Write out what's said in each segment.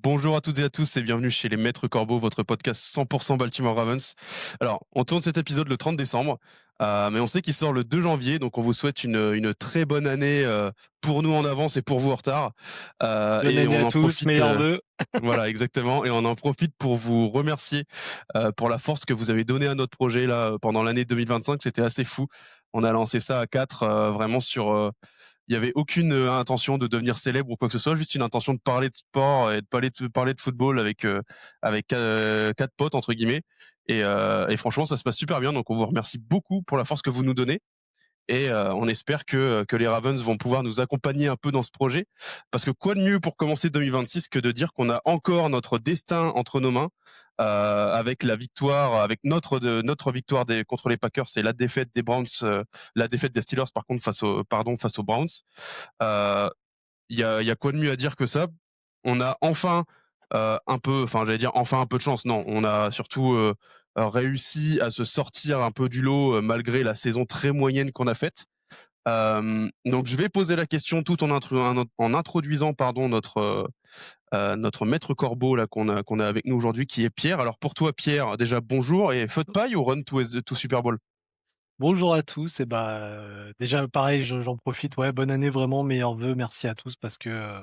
Bonjour à toutes et à tous et bienvenue chez les Maîtres Corbeaux, votre podcast 100% Baltimore Ravens. Alors, on tourne cet épisode le 30 décembre, mais on sait qu'il sort le 2 janvier, donc on vous souhaite une très bonne année pour nous en avance et pour vous en retard. Bonne Et année on à en tous, profite, meilleurs vœux. voilà exactement, et on en profite pour vous remercier pour la force que vous avez donnée à notre projet là pendant l'année 2025. C'était assez fou. On a lancé ça à quatre, vraiment il y avait aucune intention de devenir célèbre ou quoi que ce soit, juste une intention de parler de sport et de parler de football avec quatre potes entre guillemets. Et franchement, ça se passe super bien. Donc, on vous remercie beaucoup pour la force que vous nous donnez. Et on espère que les Ravens vont pouvoir nous accompagner un peu dans ce projet. Parce que quoi de mieux pour commencer 2026 que de dire qu'on a encore notre destin entre nos mains avec la victoire, avec notre victoire contre les Packers et la défaite des Browns, la défaite des Steelers par contre face aux Browns. Euh, il y a quoi de mieux à dire que ça? On a enfin un peu, enfin j'allais dire enfin un peu de chance. Non, on a surtout réussi à se sortir un peu du lot malgré la saison très moyenne qu'on a faite. Donc je vais poser la question tout en introduisant pardon notre maître corbeau là qu'on a avec nous aujourd'hui qui est Pierre. Alors pour toi Pierre, déjà bonjour et feu de paille ou run to Super Bowl? Bonjour à tous. Et déjà pareil, j'en profite. Ouais, bonne année vraiment, meilleurs vœux. Merci à tous parce que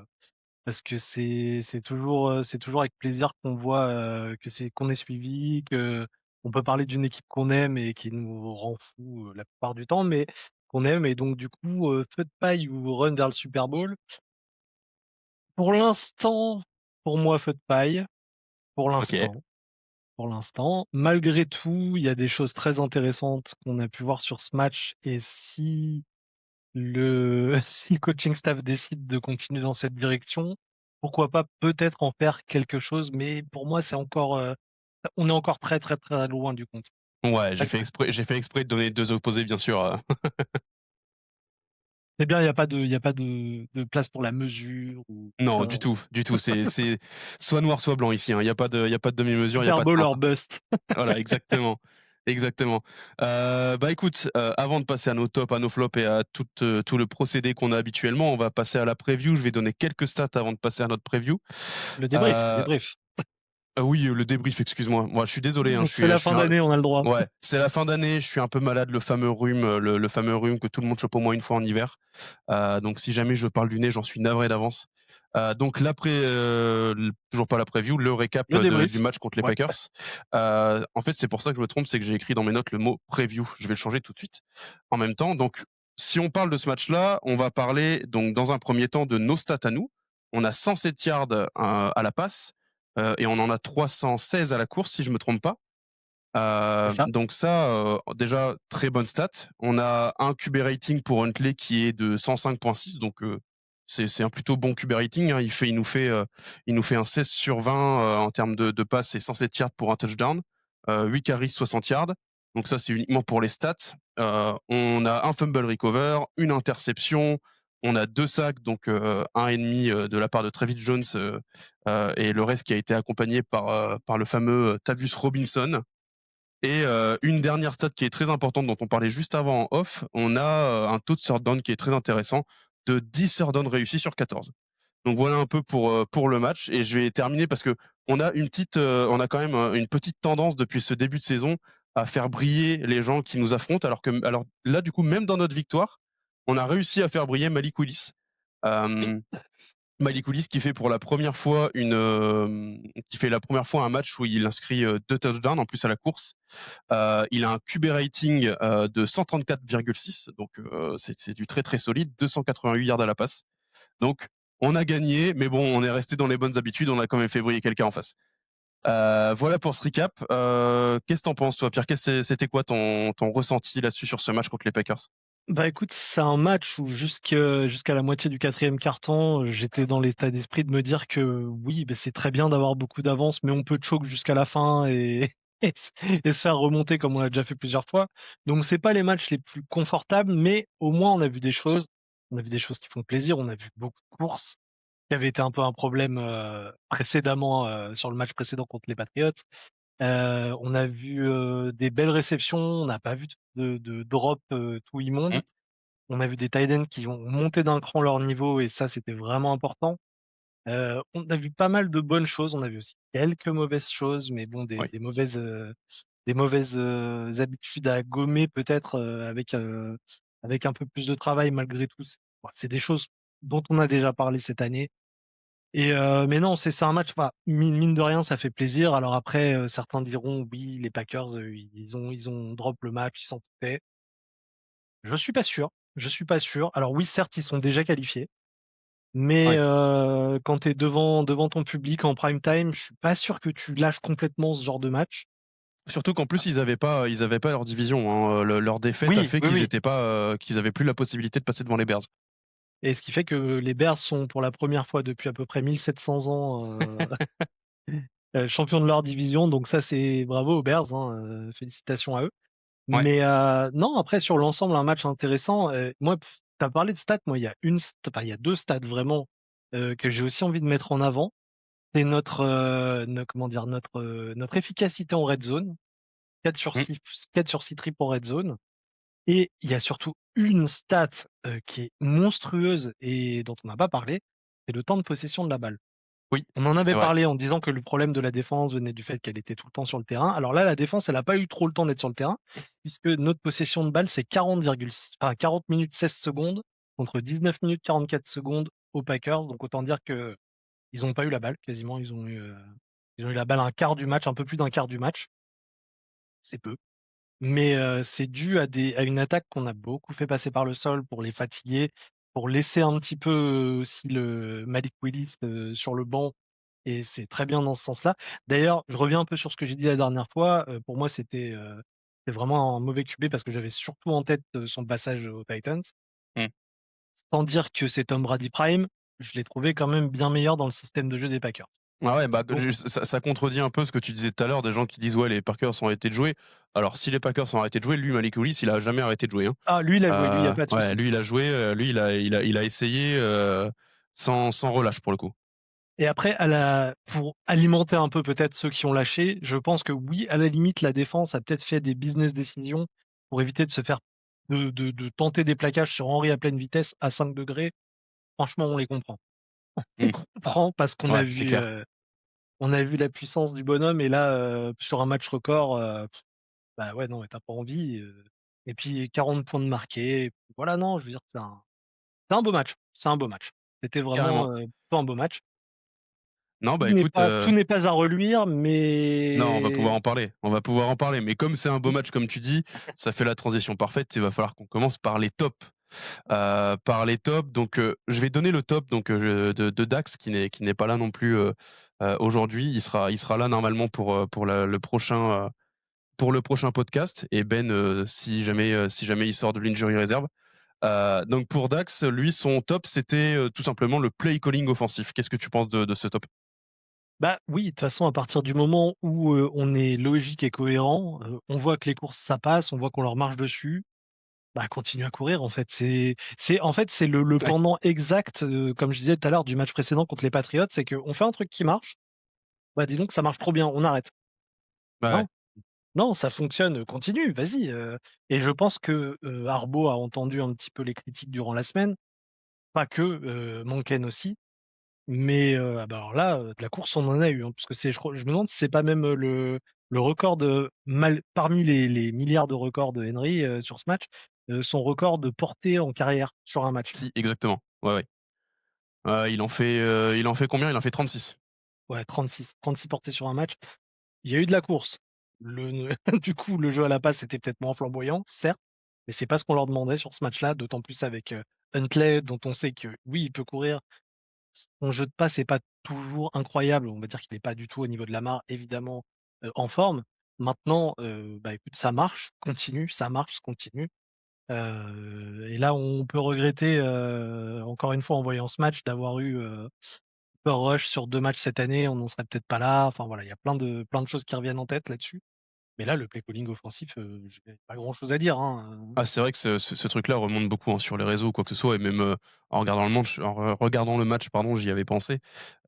c'est toujours avec plaisir qu'on voit qu'on est suivi, que on peut parler d'une équipe qu'on aime et qui nous rend fou la plupart du temps, mais qu'on aime. Et donc du coup, feu de paille ou run vers le Super Bowl. Pour l'instant, pour moi, feu de paille. Pour Ok. l'instant. Malgré tout, il y a des choses très intéressantes qu'on a pu voir sur ce match. Et si si le coaching staff décide de continuer dans cette direction, pourquoi pas peut-être en faire quelque chose. Mais pour moi, on est encore très très très loin du compte. Ouais, Tac. j'ai fait exprès de donner deux opposés bien sûr. C'est bien, il y a pas de place pour la mesure ou Non, ça. du tout. C'est soit noir, soit blanc ici, hein. Il y a pas de demi-mesure, il y a Super pas de Bowl teinte. or bust. Voilà, exactement. Exactement. Bah écoute, avant de passer à nos tops, à nos flops et à tout le procédé qu'on a habituellement, on va passer à la preview. Je vais donner quelques stats avant de passer à notre preview. Le débrief, le Euh, débrief. oui, le débrief, excuse-moi. Moi, je suis désolé, hein, C'est la fin d'année, on a le droit. ouais, c'est la fin d'année, je suis un peu malade, le fameux rhume, le fameux rhume que tout le monde chope au moins une fois en hiver. Donc si jamais je parle du nez, j'en suis navré d'avance. Donc toujours pas la preview, le récap Le du débrief. match contre les Ouais. Packers. En fait, c'est pour ça que je me trompe, c'est que j'ai écrit dans mes notes le mot preview. Je vais le changer tout de suite. En même temps, donc si on parle de ce match-là, on va parler donc dans un premier temps de nos stats à nous. On a 107 yards à la passe et on en a 316 à la course, si je me trompe pas. C'est ça. Donc ça, déjà très bonne stat. On a un QB rating pour Huntley qui est de 105.6, donc c'est un plutôt bon QB rating, hein. Il nous fait un 16 sur 20 en termes de passes et 107 yards pour un touchdown, 8 carries 60 yards. Donc ça c'est uniquement pour les stats. On a un fumble recover, une interception, on a deux sacs, donc un et demi de la part de Travis Jones et le reste qui a été accompagné par le fameux Tavius Robinson. Et une dernière stat qui est très importante dont on parlait juste avant en off, on a un taux de third down qui est très intéressant de 10 third down réussis sur 14. Donc voilà un peu pour le match et je vais terminer parce que on a quand même une petite tendance depuis ce début de saison à faire briller les gens qui nous affrontent alors là du coup même dans notre victoire, on a réussi à faire briller Malik Willis. Oui. Euh, Malik Willis qui fait pour la première fois qui fait la première fois un match où il inscrit deux touchdowns en plus à la course. Il a un QB rating de 134,6, donc c'est du très très solide, 288 yards à la passe. Donc on a gagné, mais bon, on est resté dans les bonnes habitudes, on a quand même fait briller quelqu'un en face. Voilà pour ce recap. Qu'est-ce que t'en penses, toi, Pierre? C'était quoi ton ressenti là-dessus sur ce match contre les Packers? Bah écoute, c'est un match où jusqu'à la moitié du quatrième quart-temps, j'étais dans l'état d'esprit de me dire que oui, bah, c'est très bien d'avoir beaucoup d'avance, mais on peut choke jusqu'à la fin et, et se faire remonter comme on l'a déjà fait plusieurs fois. Donc c'est pas les matchs les plus confortables, mais au moins on a vu des choses. On a vu des choses qui font plaisir. On a vu beaucoup de courses, qui avait été un peu un problème précédemment sur le match précédent contre les Patriots. On a vu des belles réceptions. On n'a pas vu de drop tout Hmm. immonde. On a vu des tight ends qui ont monté d'un cran leur niveau et ça, c'était vraiment important. On a vu pas mal de bonnes choses, on a vu aussi quelques mauvaises choses, mais bon Oui. des mauvaises, habitudes à gommer peut-être, avec un peu plus de travail malgré tout. C'est des choses dont on a déjà parlé cette année et mais non, c'est un match, enfin, mine de rien, ça fait plaisir. Alors après, certains diront: «Oui, les Packers, ils ont drop le match, ils s'en foutaient». Je suis pas sûr, je suis pas sûr. Alors oui, certes, ils sont déjà qualifiés, mais Ouais. quand tu es devant ton public en prime time, je suis pas sûr que tu lâches complètement ce genre de match. Surtout qu'en plus ils avaient pas leur division, hein, leur défaite a Oui, fait oui, oui, qu'ils avaient plus la possibilité de passer devant les Bears. et ce qui fait que les Bears sont pour la première fois depuis à peu près 1 700 ans, champions de leur division, donc ça c'est bravo aux Bears, hein, félicitations à eux. Ouais. Mais non, après sur l'ensemble, un match intéressant, moi tu as parlé de stats, moi il y a 2 stats vraiment, que j'ai aussi envie de mettre en avant. C'est no comment dire? Notre efficacité en red zone, 4 sur Mmh. 6, 4 sur 6 tripes en red zone, et il y a surtout une stat, qui est monstrueuse et dont on n'a pas parlé, c'est le temps de possession de la balle. Oui, On en c'est avait vrai. parlé en disant que le problème de la défense venait du fait qu'elle était tout le temps sur le terrain. Alors là, la défense, elle a pas eu trop le temps d'être sur le terrain, puisque notre possession de balle, c'est 40 minutes 16 secondes contre 19 minutes 44 secondes aux Packers. Donc autant dire qu'ils ont pas eu la balle quasiment. Ils ont eu la balle un quart du match, un peu plus d'un quart du match. C'est peu. Mais c'est dû à une attaque qu'on a beaucoup fait passer par le sol pour les fatiguer, pour laisser un petit peu, aussi le Malik Willis, sur le banc, et c'est très bien dans ce sens-là. D'ailleurs, je reviens un peu sur ce que j'ai dit la dernière fois, pour moi c'est vraiment un mauvais QB parce que j'avais surtout en tête, son passage aux Titans. Mmh. Sans dire que c'est Tom Brady prime, je l'ai trouvé quand même bien meilleur dans le système de jeu des Packers. Ah ouais, bah, Donc ça contredit un peu ce que tu disais tout à l'heure, des gens qui disent: «Ouais, les Packers ont arrêté de jouer». Alors si les Packers ont arrêté de jouer, lui, Malik Willis, il a jamais arrêté de jouer, hein. lui il a joué, lui il y a pas de Ouais, souci. lui, il a joué, lui, il a essayé, sans relâche pour le coup. Et après, pour alimenter un peu peut-être ceux qui ont lâché, je pense que oui, à la limite, la défense a peut-être fait des business décisions pour éviter de se faire de tenter des plaquages sur Henry à pleine vitesse à 5 degrés. Franchement, on les comprend. On Mmh. comprend parce Ouais, c'est clair. on a vu la puissance du bonhomme, et là, sur un match record, bah ouais, non, mais tu pas envie, et puis 40 points de marqués, et puis voilà, non, je veux dire, c'est un beau match, c'est un beau match. C'était vraiment, Carrément. plutôt un beau match. Non, bah, écoute, Tout n'est pas à reluire, non, on va mais pouvoir en parler. On va pouvoir en parler. Mais comme c'est un beau oui. match, comme tu dis, ça fait la transition parfaite. Il va falloir qu'on commence par les tops. Par les tops, donc je vais donner le top donc de Dax qui n'est pas là non plus, aujourd'hui. Il sera là normalement pour le prochain podcast, et Ben, si jamais il sort de l'injury reserve. Donc pour Dax, lui, son top, c'était, tout simplement le play calling offensif. Qu'est-ce que tu penses de ce top? Bah, oui, de toute façon, à partir du moment où, on est logique et cohérent, on voit que les courses, ça passe, on voit qu'on leur marche dessus, bah, continue à courir, en fait. C'est le Ouais, pendant exact, comme je disais tout à l'heure, du match précédent contre les Patriots, c'est qu'on fait un truc qui marche, bah, dis donc ça marche trop bien, on arrête. bah, ouais. Non, non, ça fonctionne, continue, vas-y, et je pense que, Harbaugh a entendu un petit peu les critiques durant la semaine, pas que, Monken aussi. Mais ah bah, alors là, de la course, on en a eu, hein, parce que je me demande si c'est pas même, le record de mal parmi les milliards de records de Henry, sur ce match, son record de portée en carrière sur un match. Si, exactement. Ouais, ouais. Il en fait combien? Il en fait 36. Ouais, 36 portées sur un match. Il y a eu de la course. Du coup, le jeu à la passe était peut-être moins flamboyant, certes, mais c'est pas ce qu'on leur demandait sur ce match-là, d'autant plus avec, Huntley, dont on sait que oui, il peut courir. Son jeu de passe est pas toujours incroyable. On va dire qu'il est pas du tout au niveau de Lamar, évidemment, en forme. Maintenant, bah, écoute, ça marche, continue, ça marche, continue. Et là, on peut regretter, encore une fois, en voyant ce match, d'avoir eu, Cooper Rush sur 2 matchs cette année. On n'en serait peut-être pas là. Enfin voilà, il y a plein de choses qui reviennent en tête là-dessus. Mais là, le play calling offensif, j'ai pas grand-chose à dire, hein, Ah, c'est vrai que ce truc-là remonte beaucoup, hein, sur les réseaux ou quoi que ce soit, et même, en regardant le match, pardon, j'y avais pensé,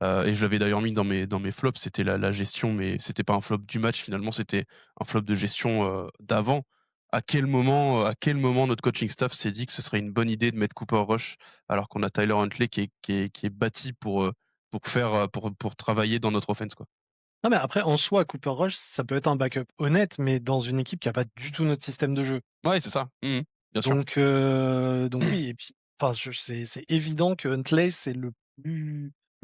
et je l'avais d'ailleurs mis dans mes flops. C'était la gestion, mais c'était pas un flop du match finalement, c'était un flop de gestion, d'avant. À quel moment notre coaching staff s'est dit que ce serait une bonne idée de mettre Cooper Rush alors qu'on a Tyler Huntley qui est bâti pour faire, pour travailler dans notre offense, quoi. Non, mais après, en soi, Cooper Rush, ça peut être un backup honnête, mais dans une équipe qui a pas du tout notre système de jeu. Ouais, c'est ça. Bien sûr. Donc oui, et puis, enfin, c'est évident que Huntley, c'est le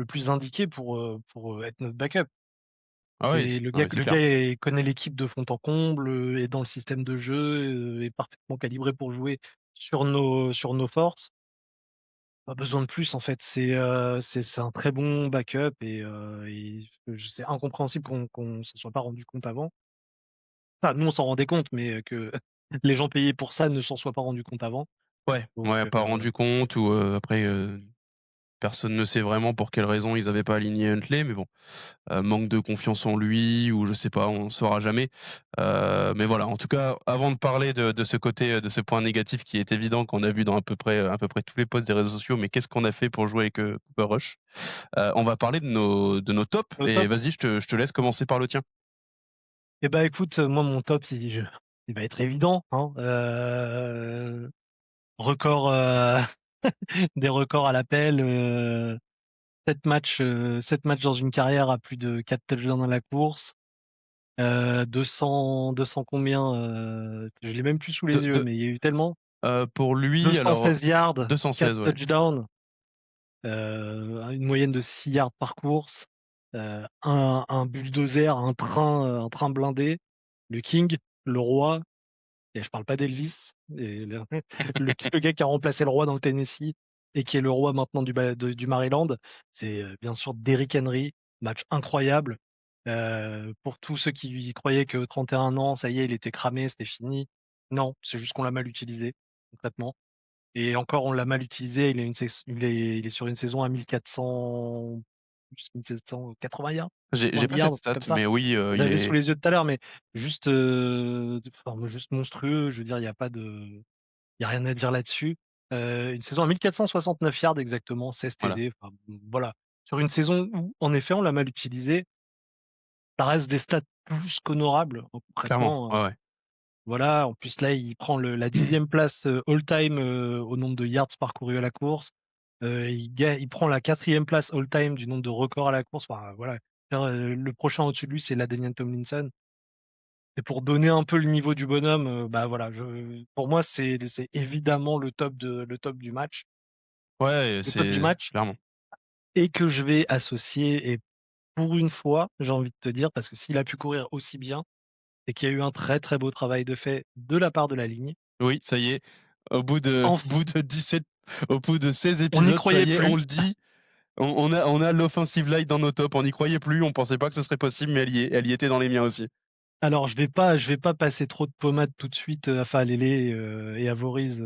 plus indiqué pour être notre backup. Ah ouais, Et le non gars mais c'est le clair. gars connaît l'équipe de fond en comble, est dans le système de jeu, est parfaitement calibré pour jouer sur nos forces. Pas besoin de plus en fait. C'est un très bon backup et c'est incompréhensible qu'on s'en soit pas rendu compte avant. Enfin, nous, on s'en rendait compte, mais que les gens payés pour ça ne s'en soient pas rendus compte avant. Ouais, Donc ouais, pas rendu compte ou, après, personne ne sait vraiment pour quelle raison ils avaient pas aligné Huntley, mais bon, manque de confiance en lui ou je sais pas, on saura jamais. Mais voilà, en tout cas, avant de parler de ce côté, de ce point négatif qui est évident qu'on a vu dans à peu près tous les posts des réseaux sociaux, mais qu'est-ce qu'on a fait pour jouer avec, Cooper Rush? On va parler de nos tops au et top. vas-y, je te laisse commencer par le tien. Et bah écoute, moi mon top il va être évident, hein. Record, des records à l'appel, 7 matchs dans une carrière à plus de 4 touchdowns dans la course, 200 combien, je l'ai même plus sous De les yeux, de mais il y a eu tellement. pour lui, alors 216 yards, 4 216, ouais. touchdowns, une moyenne de 6 yards par course, un bulldozer, un train blindé, le king, le roi. Et je parle pas d'Elvis, et le gars qui a remplacé le roi dans le Tennessee et qui est le roi maintenant du Maryland, c'est bien sûr Derrick Henry. Match incroyable. Pour tous ceux qui croyaient que 31 ans, ça y est, il était cramé, c'était fini. Non, c'est juste qu'on l'a mal utilisé, concrètement. Et encore, on l'a mal utilisé. Il est sur une saison à 1480 yards, J'ai 90 pas cette yards, stat, comme ça. mais oui, Je il l'avais sous est les yeux tout à l'heure, mais juste, enfin, juste monstrueux. Je veux dire, il y a rien à dire là-dessus. Une saison à 1469 yards exactement, 16 voilà, TD. Enfin, voilà. Sur une saison où, en effet, on l'a mal utilisé, ça reste des stats plus qu'honorables, clairement, concrètement. ouais, ouais. Voilà. En plus, là, il prend la 10e place all-time au nombre de yards parcourus à la course. Il prend la 4e place all-time du nombre de records à la course. Enfin, voilà. Le prochain au-dessus de lui, c'est LaDainian Tomlinson. Et pour donner un peu le niveau du bonhomme, bah voilà, pour moi, c'est évidemment le top du match. Ouais, Le top du c'est match, clairement. et que je vais associer, et pour une fois, j'ai envie de te dire, parce que s'il a pu courir aussi bien, c'est qu'il y a eu un très très beau travail de fait de la part de la ligne. Oui, ça y est, au bout de au Enf- bout de 17 au bout de 16 on n'y épisodes, ça croyait y est, on plus. le dit, on a l'offensive line dans nos tops, on n'y croyait plus, on pensait pas que ce serait possible, mais elle y était dans les miens aussi. Alors, je vais pas passer trop de pommade tout de suite à Falele et à Voriz,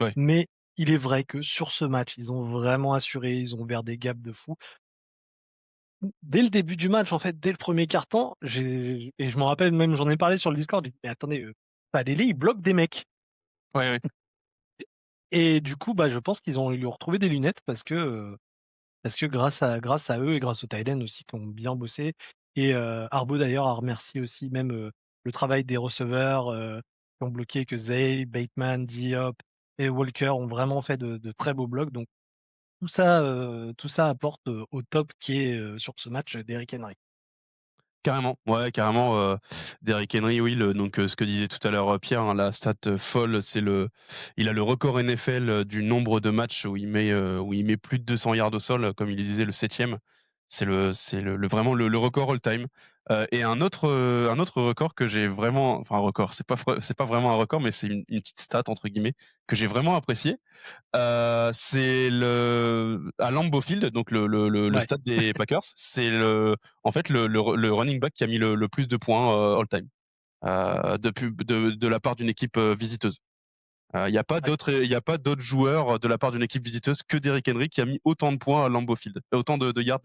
Ouais. mais il est vrai que sur ce match, ils ont vraiment assuré, ils ont ouvert des gaps de fou. Dès le début du match, en fait, dès le premier quart-temps, et je me rappelle même, j'en ai parlé sur le Discord, j'ai dit, mais attendez, Falele, il bloque des mecs. Ouais, ouais. Et du coup, bah, je pense ils lui ont retrouvé des lunettes parce que grâce à eux et grâce aux Titans aussi qui ont bien bossé. Et Arbo d'ailleurs a remercié aussi même le travail des receveurs qui ont bloqué, que Zay, Bateman, Diop et Walker ont vraiment fait de très beaux blocs. Donc tout ça apporte au top qui est sur ce match d'Eric Henry. Carrément, ouais, carrément, Derrick Henry, oui, donc ce que disait tout à l'heure, Pierre, hein, la stat, folle, il a le record NFL, du nombre de matchs où il met plus de 200 yards au sol, comme il disait, le 7e. C'est vraiment le record all-time. Et un autre record que j'ai vraiment, enfin un record, c'est pas vraiment un record, mais c'est une petite «stat» entre guillemets, que j'ai vraiment apprécié. C'est à Lambeau Field, donc le Ouais. stade des Packers, c'est en fait le running back qui a mis le plus de points, all time, de la part d'une équipe, visiteuse. Ouais. Il y a pas d'autres joueurs de la part d'une équipe visiteuse que Derrick Henry qui a mis autant de points à Lambeau Field, autant de yards,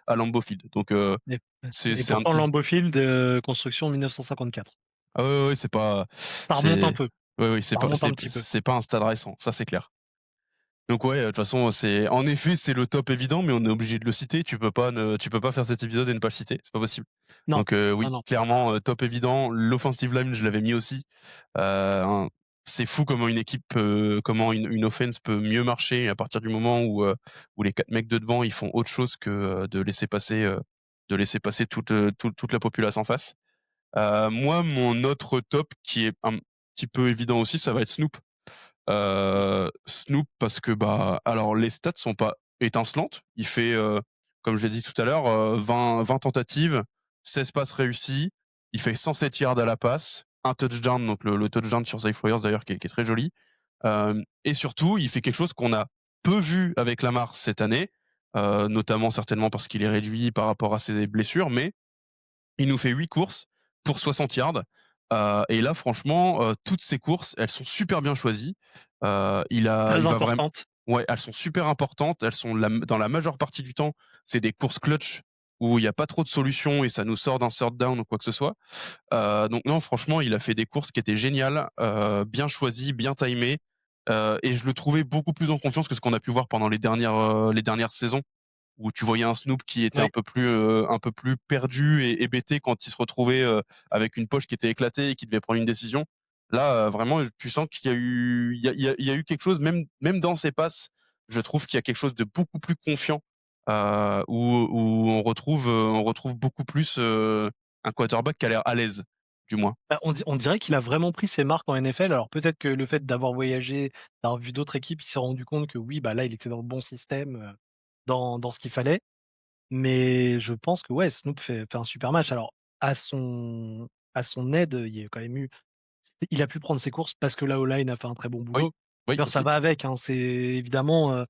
à Lambeau Field. Donc Et, et c'est un pourtant petit Lambeau Field, construction 1954. ah ouais, ouais, c'est pas Ça remonte un c'est peu. oui, oui, c'est Ça pas remonte un c'est petit peu. c'est pas un stade récent, ça c'est clair. Donc ouais, de toute façon, en effet, c'est le top évident, mais on est obligé de le citer. Tu peux pas faire cet épisode et ne pas le citer, c'est pas possible. Non, Donc non, oui, non. clairement, top évident. L'offensive line, je l'avais mis aussi. Un c'est fou comment une équipe comment une offense peut mieux marcher à partir du moment où les 4 mecs de devant, ils font autre chose que, de laisser passer toute la populace en face. Moi, mon autre top qui est un petit peu évident aussi, ça va être Snoop. Snoop parce que, bah, alors les stats sont pas étincelantes. Il fait, comme je l'ai dit tout à l'heure, 20 tentatives, 16 passes réussies. Il fait 107 yards à la passe, un touchdown, donc le touchdown sur Zay Flowers d'ailleurs qui est très joli. Et surtout, il fait quelque chose qu'on a peu vu avec Lamar cette année, notamment certainement parce qu'il est réduit par rapport à ses blessures, mais il nous fait 8 courses pour 60 yards. Et là, franchement, toutes ces courses, elles sont super bien choisies. Très Il va vraiment, importante. ouais, elles sont super importantes. Elles sont dans la majeure partie du temps, c'est des courses clutch où il y a pas trop de solutions et ça nous sort d'un third down ou quoi que ce soit. Donc non, franchement, il a fait des courses qui étaient géniales, bien choisies, bien timées. Et je le trouvais beaucoup plus en confiance que ce qu'on a pu voir pendant les dernières saisons où tu voyais un Snoop qui était Oui. un peu plus perdu et hébété quand il se retrouvait, avec une poche qui était éclatée et qui devait prendre une décision. Là, vraiment, tu sens qu'il y a eu il y a eu quelque chose même dans ses passes, je trouve qu'il y a quelque chose de beaucoup plus confiant, où on retrouve beaucoup plus, un quarterback qui a l'air à l'aise, du moins. Bah, on dirait qu'il a vraiment pris ses marques en NFL. Alors peut-être que le fait d'avoir voyagé, d'avoir vu d'autres équipes, il s'est rendu compte que oui, bah, là, il était dans le bon système, dans ce qu'il fallait. Mais je pense que ouais, Snoop fait un super match. Alors à son aide, il y a quand même eu il a pu prendre ses courses parce que la O-line a fait un très bon Oui, boulot. oui D'ailleurs ça aussi. va avec, hein, c'est évidemment,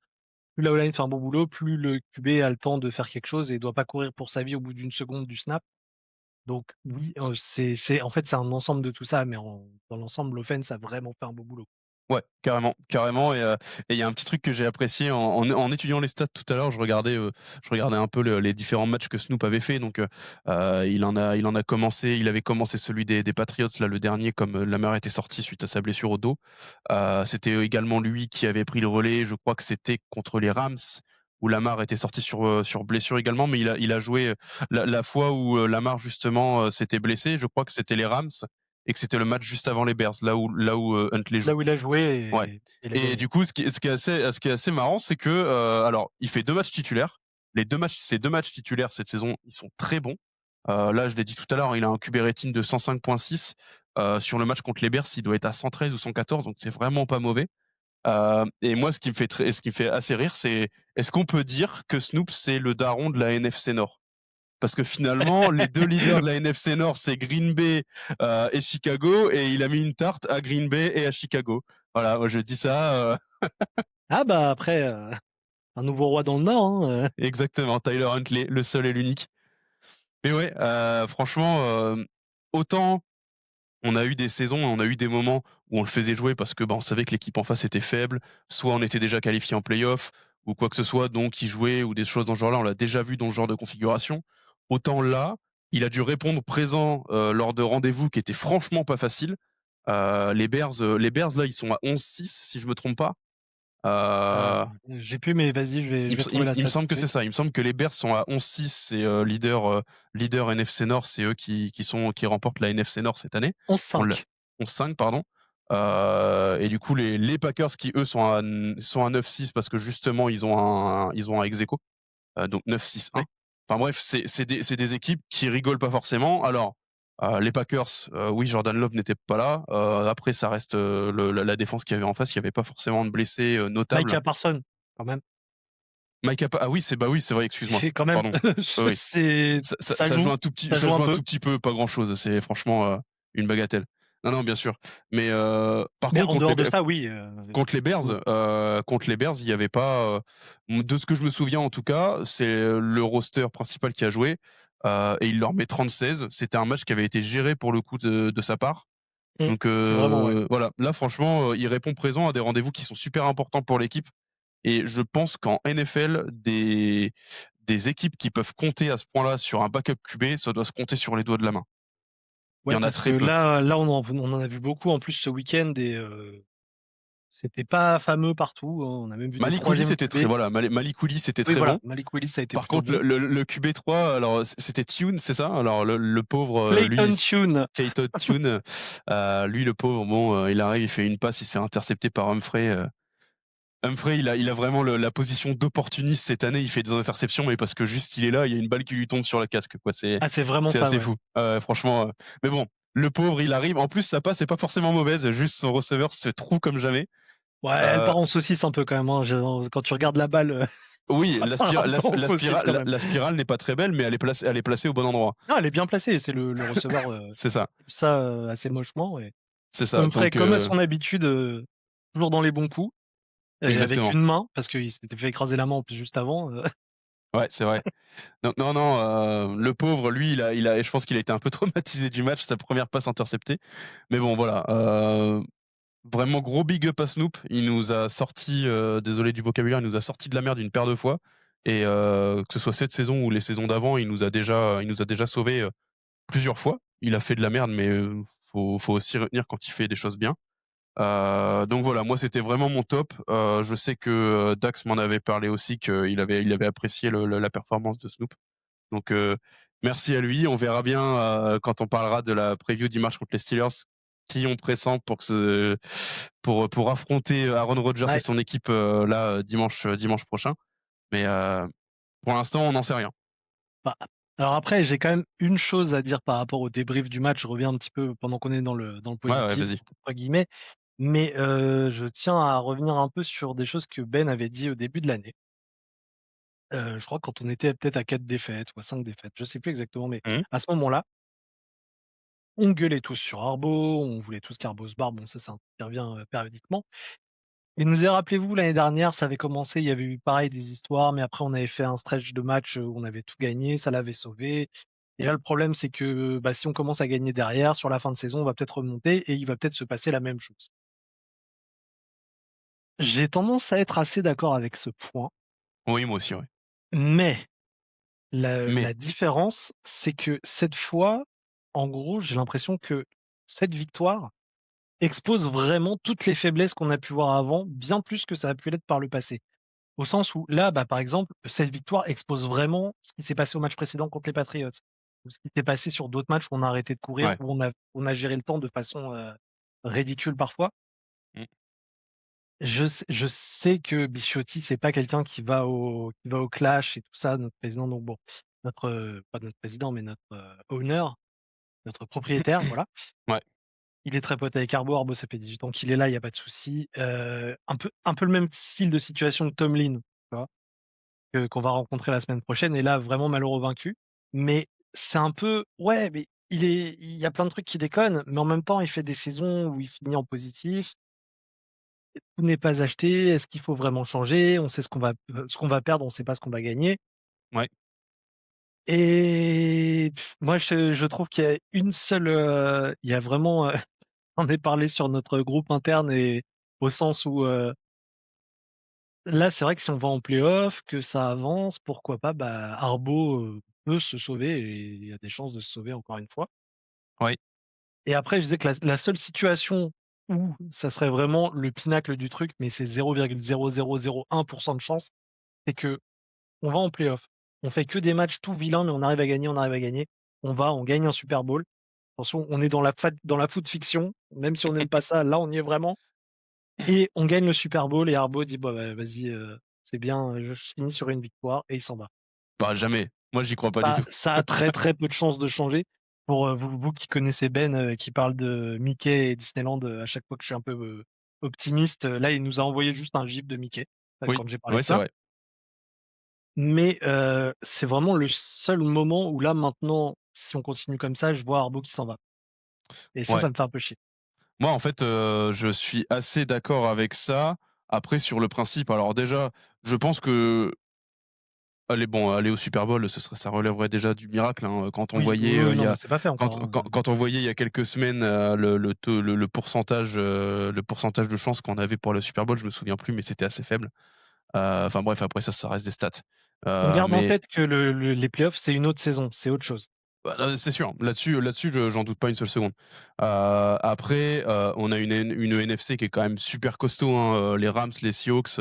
plus la O-line fait un bon boulot, plus le QB a le temps de faire quelque chose et doit pas courir pour sa vie au bout d'une seconde du snap. Donc oui, c'est en fait, c'est un ensemble de tout ça, mais dans l'ensemble, l'offense a vraiment fait un beau boulot. Ouais, carrément, carrément et il y a un petit truc que j'ai apprécié en étudiant les stats tout à l'heure, je regardais un peu les différents matchs que Snoop avait fait donc il en a commencé il avait commencé celui des Patriots là, le dernier comme, Lamar était sorti suite à sa blessure au dos. C'était également lui qui avait pris le relais, je crois que c'était contre les Rams où Lamar était sorti sur blessure également, mais il a joué, la fois où, Lamar justement, s'était blessé, je crois que c'était les Rams et que c'était le match juste avant les Bears, là où, Huntley joue. Là où il a joué Ouais et il a et gagné. du coup, ce qui est assez marrant, c'est que, alors il fait 2 matchs titulaires. Ces 2 matchs titulaires cette saison, ils sont très bons. Là, je l'ai dit tout à l'heure, il a un QB rating de 105.6. Sur le match contre les Bears, il doit être à 113 ou 114, donc c'est vraiment pas mauvais. Et moi, ce qui me fait assez rire, c'est est-ce qu'on peut dire que Snoop, c'est le daron de la NFC Nord? Parce que finalement, les 2 leaders de la NFC Nord, c'est Green Bay, et Chicago et il a mis une tarte à Green Bay et à Chicago. Voilà, moi je dis ça, Ah bah, après, un nouveau roi dans le Nord, hein, exactement, Tyler Huntley, le seul et l'unique. Mais ouais, franchement, autant on a eu des saisons, on a eu des moments où on le faisait jouer parce que, bah, on savait que l'équipe en face était faible, soit on était déjà qualifié en play-off ou quoi que ce soit, donc il jouait ou des choses dans ce genre-là, on l'a déjà vu dans ce genre de configuration. Autant là, il a dû répondre présent, lors de rendez-vous qui étaient franchement pas faciles. Les Bears là, ils sont à 11-6 si je me trompe pas. heu, Heu j'ai plus, mais vas-y, je vais trouver la Il me stat tout semble de que c'est suite. ça. Il me semble que les Bears sont à 11-6 c'est, leader NFC Nord, c'est eux qui remportent la NFC Nord cette année. On l'a 11-5. 11-5 pardon. Et du coup les Packers qui eux sont à 9-6 parce que justement ils ont un ex-aequo, donc 9-6-1. Oui. Enfin bref, c'est des équipes qui rigolent pas forcément. Alors, les Packers, oui Jordan Love n'était pas là, après ça reste, la défense qu'il y avait en face, il y avait pas forcément de blessés, notables. Micah Parsons, quand même. Micah Pa ah oui, bah oui, c'est vrai, excuse-moi. Et quand même, Pardon. Oui, oui. c'est ça Ça joue un joue un peu. tout petit peu, pas grand-chose. C'est franchement, une bagatelle. Non, non, bien sûr. Mais, par Mais contre en dehors de ça, oui, oui. contre les Bears, il y avait pas, de ce que je me souviens en tout cas, c'est le roster principal qui a joué, et il leur met 36. C'était un match qui avait été géré pour le coup de sa part. Mmh. Donc, Vraiment, ouais. voilà. Là, franchement, il répond présent à des rendez-vous qui sont super importants pour l'équipe. Et je pense qu'en NFL, des équipes qui peuvent compter à ce point-là sur un backup QB, ça doit se compter sur les doigts de la main. Il y Ouais, en a parce que très peu. là, on en a vu beaucoup en plus ce week-end et C'était pas fameux partout, hein. On a même vu des Malik Willis 3e c'était très QB. voilà, Malik Willis c'était Oui, très voilà, bon. Malik Willis a été Par plutôt contre, bon. le QB3, alors c'était Tune, c'est ça? Alors le pauvre, lui, Clayton Tune. Keito Tune, lui le pauvre, bon, il arrive, il fait une passe, il se fait intercepter par Humphrey. Humphrey, il a vraiment la position d'opportuniste cette année. Il fait des interceptions, mais parce que juste il est là, il y a une balle qui lui tombe sur la casque, quoi. Ah, c'est vraiment C'est ça, assez ouais. fou. Franchement. Mais bon, le pauvre, il arrive. En plus, sa passe est pas forcément mauvaise. Juste son receveur se trouve comme jamais. Ouais, elle Euh, part en saucisse un peu quand même, hein. Quand tu regardes la balle, oui, ça part un peu en saucisse quand même. la spirale n'est pas très belle, mais elle est placée au bon endroit. Non, elle est bien placée. C'est le receveur, C'est ça. ça, assez mochement. Et C'est ça. Humphrey, Donc, comme à son habitude, toujours dans les bons coups, et avec exactement. une main, parce qu'il s'était fait écraser la main en plus juste avant. Ouais, c'est vrai. Non, non, le pauvre, lui, je pense qu'il a été un peu traumatisé du match, sa première passe interceptée. Mais bon, voilà. Vraiment gros big up à Snoop. Il nous a sorti, désolé du vocabulaire, il nous a sorti de la merde une paire de fois. Et que ce soit cette saison ou les saisons d'avant, il nous a déjà sauvés plusieurs fois. Il a fait de la merde, mais faut aussi retenir quand il fait des choses bien. Donc voilà, moi c'était vraiment mon top. Je sais que Dax m'en avait parlé aussi, il avait apprécié la performance de Snoop. Donc merci à lui. On verra bien quand on parlera de la preview du match contre les Steelers qui on pressent pour affronter Aaron Rodgers et Ouais. son équipe là dimanche prochain. Mais pour l'instant, on n'en sait rien. Bah, alors après, j'ai quand même une chose à dire par rapport au débrief du match. Je reviens un petit peu pendant qu'on est dans le Ouais, ouais, positif, vas-y. entre guillemets. Mais je tiens à revenir un peu sur des choses que Ben avait dit au début de l'année. Je crois quand on était peut-être à 4 défaites ou à 5 défaites, je sais plus exactement, mais Mmh. à ce moment-là, on gueulait tous sur Arbo, on voulait tous qu'Arbo se barre. Bon, ça, c'est un truc qui revient périodiquement. Et nous a rappelez-vous, l'année dernière, ça avait commencé, il y avait eu pareil des histoires, mais après on avait fait un stretch de match où on avait tout gagné, ça l'avait sauvé. Et là, le problème, c'est que bah, si on commence à gagner derrière, sur la fin de saison, on va peut-être remonter et il va peut-être se passer la même chose. J'ai tendance à être assez d'accord avec ce point, Oui, moi aussi, ouais. mais la Mais différence, c'est que cette fois, en gros, j'ai l'impression que cette victoire expose vraiment toutes les faiblesses qu'on a pu voir avant, bien plus que ça a pu l'être par le passé. Au sens où là, bah, par exemple, cette victoire expose vraiment ce qui s'est passé au match précédent contre les Patriots, ou ce qui s'est passé sur d'autres matchs où on a arrêté de courir, ouais. où on a géré le temps de façon ridicule parfois. Mmh. Je sais que Bisciotti, c'est pas quelqu'un qui va au clash et tout ça, notre président. Donc bon, pas notre président, mais notre owner, notre propriétaire, voilà. Ouais. Il est très pote avec Arbo. Arbo, ça fait 18 ans qu'il est là, il y a pas de souci. Un peu le même style de situation que Tomlin, tu vois, qu'on va rencontrer la semaine prochaine. Et là, vraiment malheureux vaincu. Mais c'est un peu, ouais, mais il y a plein de trucs qui déconnent, mais en même temps, il fait des saisons où il finit en positif. Tout n'est pas acheté. Est-ce qu'il faut vraiment changer? On sait ce qu'on va perdre, on sait pas ce qu'on va gagner. Ouais. Et moi, je trouve qu'il y a une seule, il y a vraiment, on est parlé sur notre groupe interne et au sens où là, c'est vrai que si on va en playoff, que ça avance, pourquoi pas, bah, Arbo peut se sauver et il y a des chances de se sauver encore une fois. Ouais. Et après, je disais que la seule situation où ça serait vraiment le pinacle du truc, mais c'est 0,0001% de chance, c'est que on va en playoff. On fait que des matchs tout vilains, mais on arrive à gagner, on arrive à gagner. On gagne un Super Bowl. Attention, on est dans la foot fiction, même si on n'aime pas ça, là on y est vraiment. Et on gagne le Super Bowl et Arbo dit bah, vas-y, c'est bien, je finis sur une victoire et il s'en va. Bah, jamais. Moi, j'y crois pas du Bah, tout. ça a très très peu de chances de changer. Pour vous qui connaissez Ben, qui parle de Mickey et Disneyland à chaque fois que je suis un peu optimiste, là il nous a envoyé juste un gif de Mickey Oui. quand j'ai parlé Ouais, de c'est ça. vrai. Mais c'est vraiment le seul moment où là maintenant, si on continue comme ça, je vois Arbo qui s'en va. Et Ouais. ça me fait un peu chier. Moi, en fait, je suis assez d'accord avec ça. Après, sur le principe, alors déjà, je pense que aller au Super Bowl, ça relèverait déjà du miracle, hein. Quand on Oui, oui, voyait, oui, il y non, mais a c'est pas fait encore, hein. quand on voyait il y a quelques semaines, le pourcentage de chance qu'on avait pour le Super Bowl, je me souviens plus, mais c'était assez faible. Enfin bref, après ça reste des stats. On garde en Mais tête que les playoffs, c'est une autre saison, c'est autre chose. Bah, c'est sûr. Là-dessus, j'en doute pas une seule seconde. Après, on a une NFC qui est quand même super costaud, hein, les Rams, les Seahawks,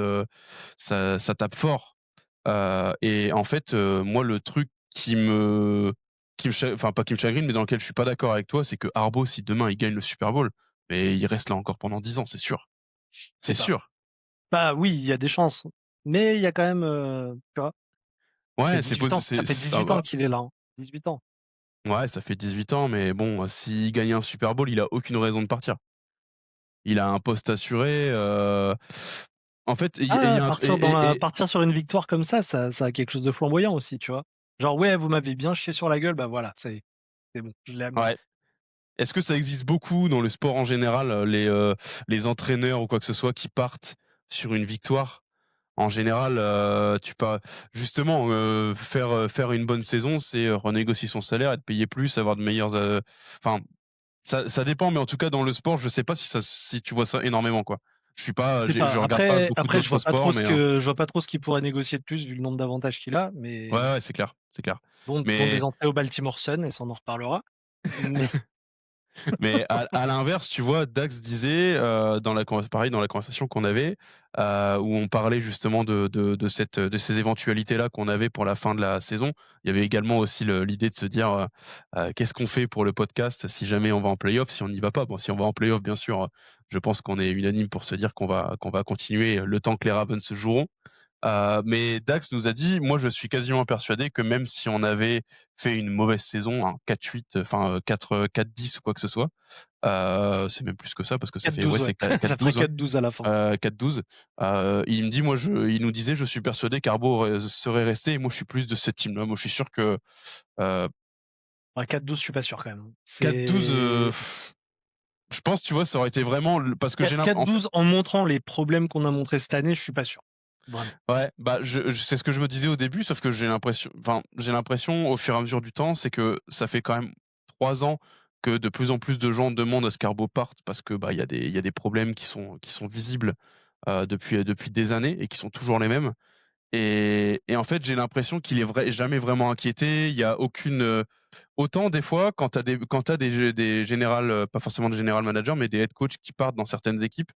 ça tape fort. Et en fait, moi, le truc qui me cha enfin, pas qui me chagrine, mais dans lequel je suis pas d'accord avec toi, c'est que Harbaugh, si demain il gagne le Super Bowl, mais il reste là encore pendant 10 ans, c'est sûr. Je C'est sais pas. sûr. Bah oui, il y a des chances, mais il y a quand même, tu vois? Ça fait Ouais, 18 ans, ça fait ah 18 ans bah, qu'il est là, hein. 18 ans. ouais, ça fait 18 ans, mais bon, s'il gagne un Super Bowl, il a aucune raison de partir. Il a un poste assuré, en fait, il y Ah, a un tru et partir sur une victoire comme ça a quelque chose de flamboyant aussi, tu vois? Genre: «Ouais, vous m'avez bien chié sur la gueule, bah voilà, c'est bon, je l'ai amené». ouais. Est-ce que ça existe beaucoup dans le sport en général, les entraîneurs ou quoi que ce soit qui partent sur une victoire? En général, tu pas justement, faire une bonne saison, c'est, renégocier son salaire, être payé plus, avoir de meilleures, enfin, ça dépend, mais en tout cas dans le sport, je sais pas si tu vois ça énormément, quoi. Je sais pas. Je regarde pas beaucoup Après, d'autres sports, mais je vois pas trop ce qu'il pourrait négocier de plus vu le nombre d'avantages qu'il a, ouais, mais ouais, c'est clair, c'est clair. dont des Mais entrées au Baltimore Sun et ça on en reparlera. Mais Mais à l'inverse, tu vois, Dax disait, dans la pareil dans la conversation qu'on avait, où on parlait justement de ces éventualités-là qu'on avait pour la fin de la saison. Il y avait également aussi l'idée de se dire, «Qu'est-ce qu'on fait pour le podcast si jamais on va en play-off, si on n'y va pas?» Bon, si on va en play-off, bien sûr, je pense qu'on est unanime pour se dire qu'on va continuer le temps que les Ravens se joueront. Mais Dax nous a dit: «Moi, je suis quasiment persuadé que même si on avait fait une mauvaise saison, un 4-8, enfin, 4-10 ou quoi que ce soit, c'est même plus que ça parce que ça fait, ouais, 4-12, ouais. c'est qua Ça ferait 4-12, ouais, 4-12 à la fin. 4-12, il me dit: «Moi, il nous disait: «Je suis persuadé qu'Arbo serait resté» et moi, je suis plus de ce team-là. Moi, je suis sûr que, heu, Ouais, 4-12, je suis pas sûr quand même, hein. 4-12, C'est je pense, tu vois, ça aurait été vraiment l parce que j'ai l'imp en fait 4-12 en montrant les problèmes qu'on a montrés cette année, je suis pas sûr. Vraiment. ouais, bah, c'est ce que je me disais au début, sauf que j'ai l'impression au fur et à mesure du temps, c'est que ça fait quand même 3 ans que de plus en plus de gens demandent à ce qu'Arbo parte parce que, bah, il y a des problèmes qui sont visibles, depuis des années et qui sont toujours les mêmes et en fait, j'ai l'impression qu'il est jamais vraiment inquiété. Il y a aucune, autant des fois quand tu as des général, pas forcément des general managers, mais des head coach qui partent dans certaines équipes.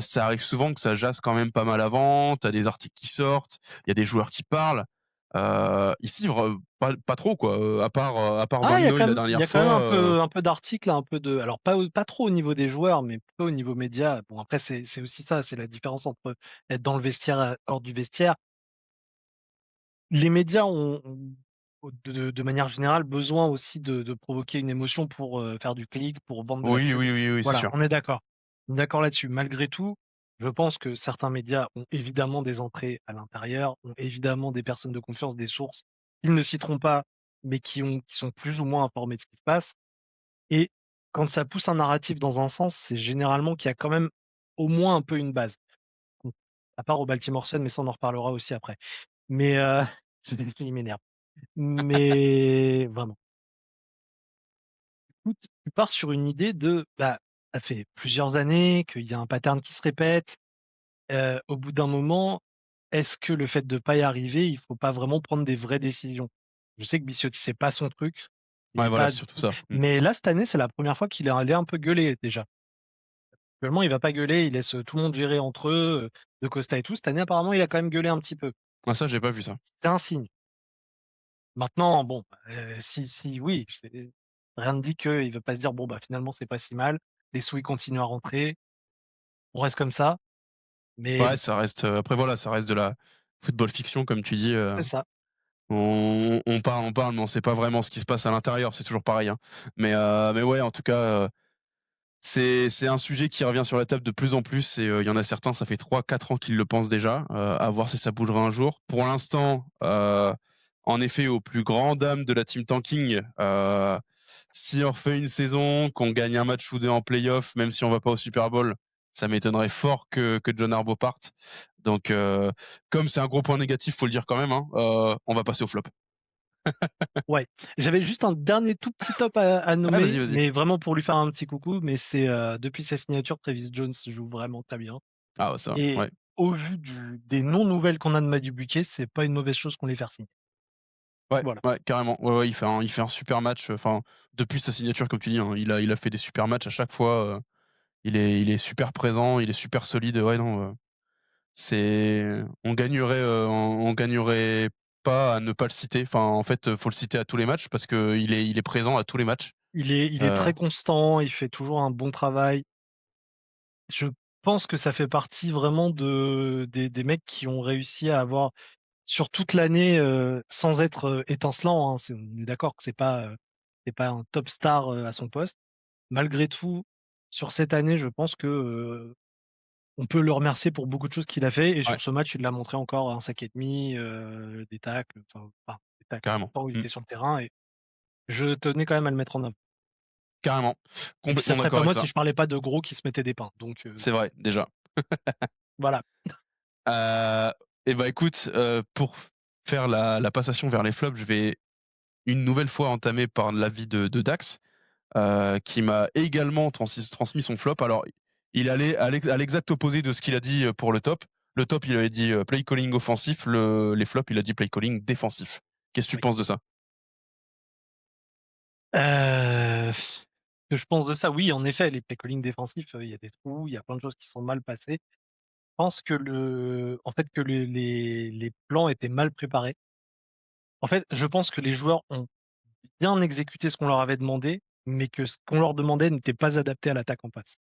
Ça arrive souvent que ça jase quand même pas mal avant, tu as des articles qui sortent, il y a des joueurs qui parlent. Ici, pas trop quoi, à part Ah, Van Noy la il y dernière a quand même fois, un peu d'articles, un peu de alors pas trop au niveau des joueurs, mais plutôt au niveau média. Bon après c'est aussi ça, c'est la différence entre être dans le vestiaire, hors du vestiaire. Les médias ont de manière générale besoin aussi de provoquer une émotion pour, faire du clic, pour vendre de la oui, pub. oui, oui, oui, c'est Voilà, sûr. on est d'accord. On est d'accord là-dessus. Malgré tout, je pense que certains médias ont évidemment des entrées à l'intérieur, ont évidemment des personnes de confiance, des sources qu'ils ne citeront pas, mais qui sont plus ou moins informés de ce qui se passe et quand ça pousse un narratif dans un sens, c'est généralement qu'il y a quand même au moins un peu une base. Bon, à part au Baltimore Sun, mais ça on en reparlera aussi après. Mais, il m'énerve. Mais vraiment, écoute, tu pars sur une idée de, bah, ça fait plusieurs années qu'il y a un pattern qui se répète. Au bout d'un moment, est-ce que le fait de pas y arriver, il faut pas vraiment prendre des vraies décisions? Je sais que Bicciotti, c'est pas son truc. Il Ouais, est voilà, pas c'est surtout ça. Mmh. mais là, cette année, c'est la première fois qu'il est allé un peu gueuler déjà. Actuellement, il va pas gueuler, il laisse, tout le monde gérer entre eux, De Costa et tout. Cette année, apparemment, il a quand même gueulé un petit peu. Ah ça, j'ai pas vu ça. C'est un signe. Maintenant, bon, si oui, c'est rien ne dit qu'il va pas se dire: «Bon, bah, finalement, c'est pas si mal, les sous, ils continuent à rentrer, on reste comme ça». Mais Ouais, bon, ça reste, après voilà, ça reste de la football fiction comme tu dis, c'est ça. on parle, mais on sait pas vraiment ce qui se passe à l'intérieur, c'est toujours pareil, hein. Mais ouais, en tout cas, c'est un sujet qui revient sur la table de plus en plus et il y en a certains, ça fait 3-4 ans qu'ils le pensent déjà, à voir si ça bougera un jour. Pour l'instant, en effet, aux plus grandes dames de la team tanking, si on refait une saison, qu'on gagne un match ou 2 en play-off, même si on va pas au Super Bowl, ça m'étonnerait fort que John Harbaugh parte. Donc comme c'est un gros point négatif, faut le dire quand même, hein, on va passer au flop. Ouais. J'avais juste un dernier tout petit top à Ouais, vas-y, nommer, vas-y. mais vraiment pour lui faire un petit coucou, mais c'est, depuis sa signature, Travis Jones joue vraiment très bien Ah ouais, ça, et ouais. au vu des non-nouvelles qu'on a de Madu Buquet, c'est pas une mauvaise chose qu'on les fasse signer. Ouais, Voilà. ouais, carrément. Ouais, ouais, il fait un super match, enfin, depuis sa signature comme tu dis, hein, il a fait des super matchs à chaque fois, il est super présent, il est super solide, ouais, non, c'est on gagnerait pas à ne pas le citer. Enfin, en fait, faut le citer à tous les matchs parce qu'il est présent à tous les matchs. Il est Heu, très constant, il fait toujours un bon travail. Je pense que ça fait partie vraiment des mecs qui ont réussi à avoir sur toute l'année, sans être, étincelant, hein, on est d'accord que c'est pas un top star, à son poste. Malgré tout, sur cette année, je pense que, on peut le remercier pour beaucoup de choses qu'il a fait et ouais, sur ce match, il l'a montré encore, un sac et demi, des tacles, enfin des tacles, carrément. tant où il Mmh, était sur le terrain et je tenais quand même à le mettre en avant. carrément. Et puis ça Complètement serait d'accord pas avec moi si ça. je parlais pas de gros qui se mettaient des pains, donc C'est vrai, déjà. voilà. Heu et bah, écoute, pour faire la passation vers les flops, je vais une nouvelle fois entamer par l'avis de Dax, qui m'a également transmis son flop. Alors, il allait à l'exact opposé de ce qu'il a dit, pour le top. Le top, il avait dit, play calling offensif, les flops, il a dit play calling défensif. Qu'est-ce que tu Oui. penses de ça? Ce que je pense de ça, oui, en effet, les play calling défensifs, il y a des trous, il y a plein de choses qui sont mal passées. Je pense que en fait, que les plans étaient mal préparés. En fait, je pense que les joueurs ont bien exécuté ce qu'on leur avait demandé, mais que ce qu'on leur demandait n'était pas adapté à l'attaque en face.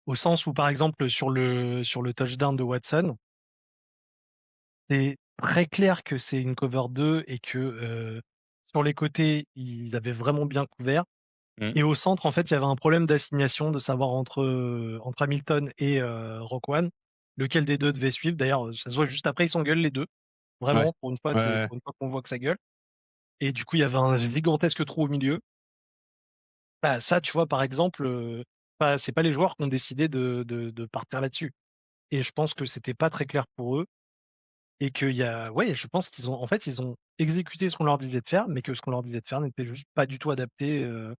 Au sens où, par exemple, sur le touchdown de Watson, c'est très clair que c'est une cover 2 et que, sur les côtés, ils avaient vraiment bien couvert. Mmh. Et au centre, en fait, il y avait un problème d'assignation, de savoir entre Hamilton et Roquan, lequel des 2 devait suivre. D'ailleurs, ça se voit juste après, ils s'engueulent les 2. Ouais. Vraiment, Ouais, ouais. pour une fois qu'on voit que ça gueule. Et du coup, il y avait un gigantesque trou au milieu. Bah, ça, tu vois, par exemple, bah, c'est pas les joueurs qui ont décidé de partir là-dessus. Et je pense que c'était pas très clair pour eux et qu'il y a ouais, je pense qu'ils ont en fait, ils ont exécuté ce qu'on leur disait de faire, mais que ce qu'on leur disait de faire n'était juste pas du tout adapté, à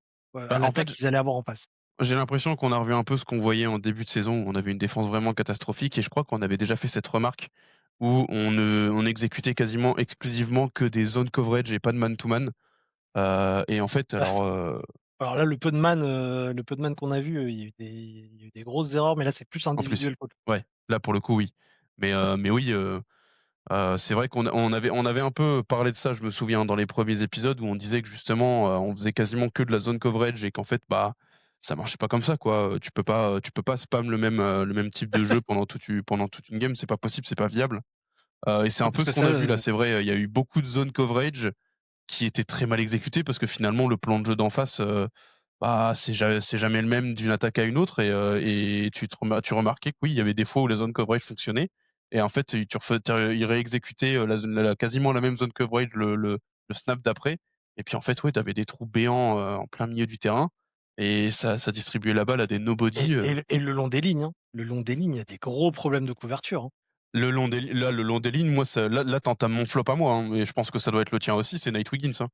Bah, en l'attaque fait, qu'ils allaient avoir en face. j'ai l'impression qu'on a revu un peu ce qu'on voyait en début de saison, où on avait une défense vraiment catastrophique et je crois qu'on avait déjà fait cette remarque où on exécutait quasiment exclusivement que des zones coverage et pas de man to man. Et en fait, alors, Alors là, le peu de man qu'on a vu, il y a eu il y a eu des grosses erreurs, mais là, c'est plus en plus, individuel qu'autre ouais, là pour le coup, oui. Mais oui, c'est vrai on avait un peu parlé de ça, je me souviens, dans les premiers épisodes où on disait que justement, on faisait quasiment que de la zone coverage et qu'en fait, bah, ça marchait pas comme ça, quoi. Tu peux pas spam le même type de jeu pendant toute une game, c'est pas possible, c'est pas viable. Et c'est un peu parce ce que qu'on ça, a vu là, c'est vrai, il y a eu beaucoup de zone coverage qui étaient très mal exécutés parce que finalement le plan de jeu d'en face, bah, c'est jamais le même d'une attaque à une autre et tu remarquais que oui, il y avait des fois où la zone coverage fonctionnait et en fait, ils réexécutaient, la quasiment la même zone coverage le snap d'après et puis en fait, ouais, tu avais des trous béants, en plein milieu du terrain et ça distribuait la balle à des nobody, et le long des lignes, hein. Le long des lignes, il y a des gros problèmes de couverture, hein. le long des lignes, moi ça là tu entames mon flop à moi, hein, et je pense que ça doit être le tien aussi, c'est Nate Wiggins, hein.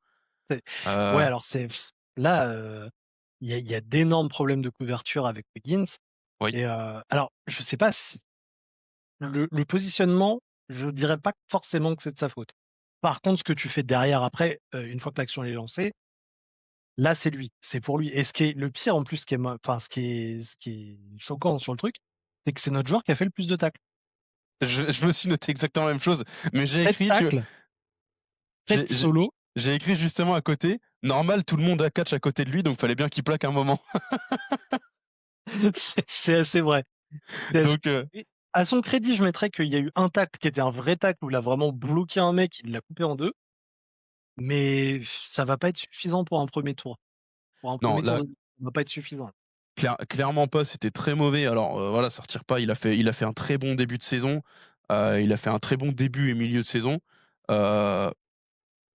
C'est ouais, Heu, alors là, il y a d'énormes problèmes de couverture avec Wiggins oui. et alors je sais pas si le positionnement, je dirais pas forcément que c'est de sa faute. Par contre, ce que tu fais derrière après, une fois que l'action est lancée, là, c'est lui, c'est pour lui et ce qui est le pire en plus, ce qui est enfin ce qui est choquant sur le truc, c'est que c'est notre joueur qui a fait le plus de tacles. Je me suis noté exactement la même chose, mais 7 tacles, 7 j'ai solos, j'ai écrit justement à côté: «Normal, tout le monde a catch à côté de lui, donc fallait bien qu'il plaque un moment». c'est assez vrai. C'est assez Donc et à son crédit, je mettrais qu'il y a eu un tacle qui était un vrai tacle où il a vraiment bloqué un mec, il l'a coupé en 2, mais ça va pas être suffisant pour un premier tour. Pour un non, premier tour là, de ça va pas être suffisant. clairement pas, c'était très mauvais. Alors, voilà, ça retire pas, il a fait un très bon début de saison, il a fait un très bon début et milieu de saison. Heu,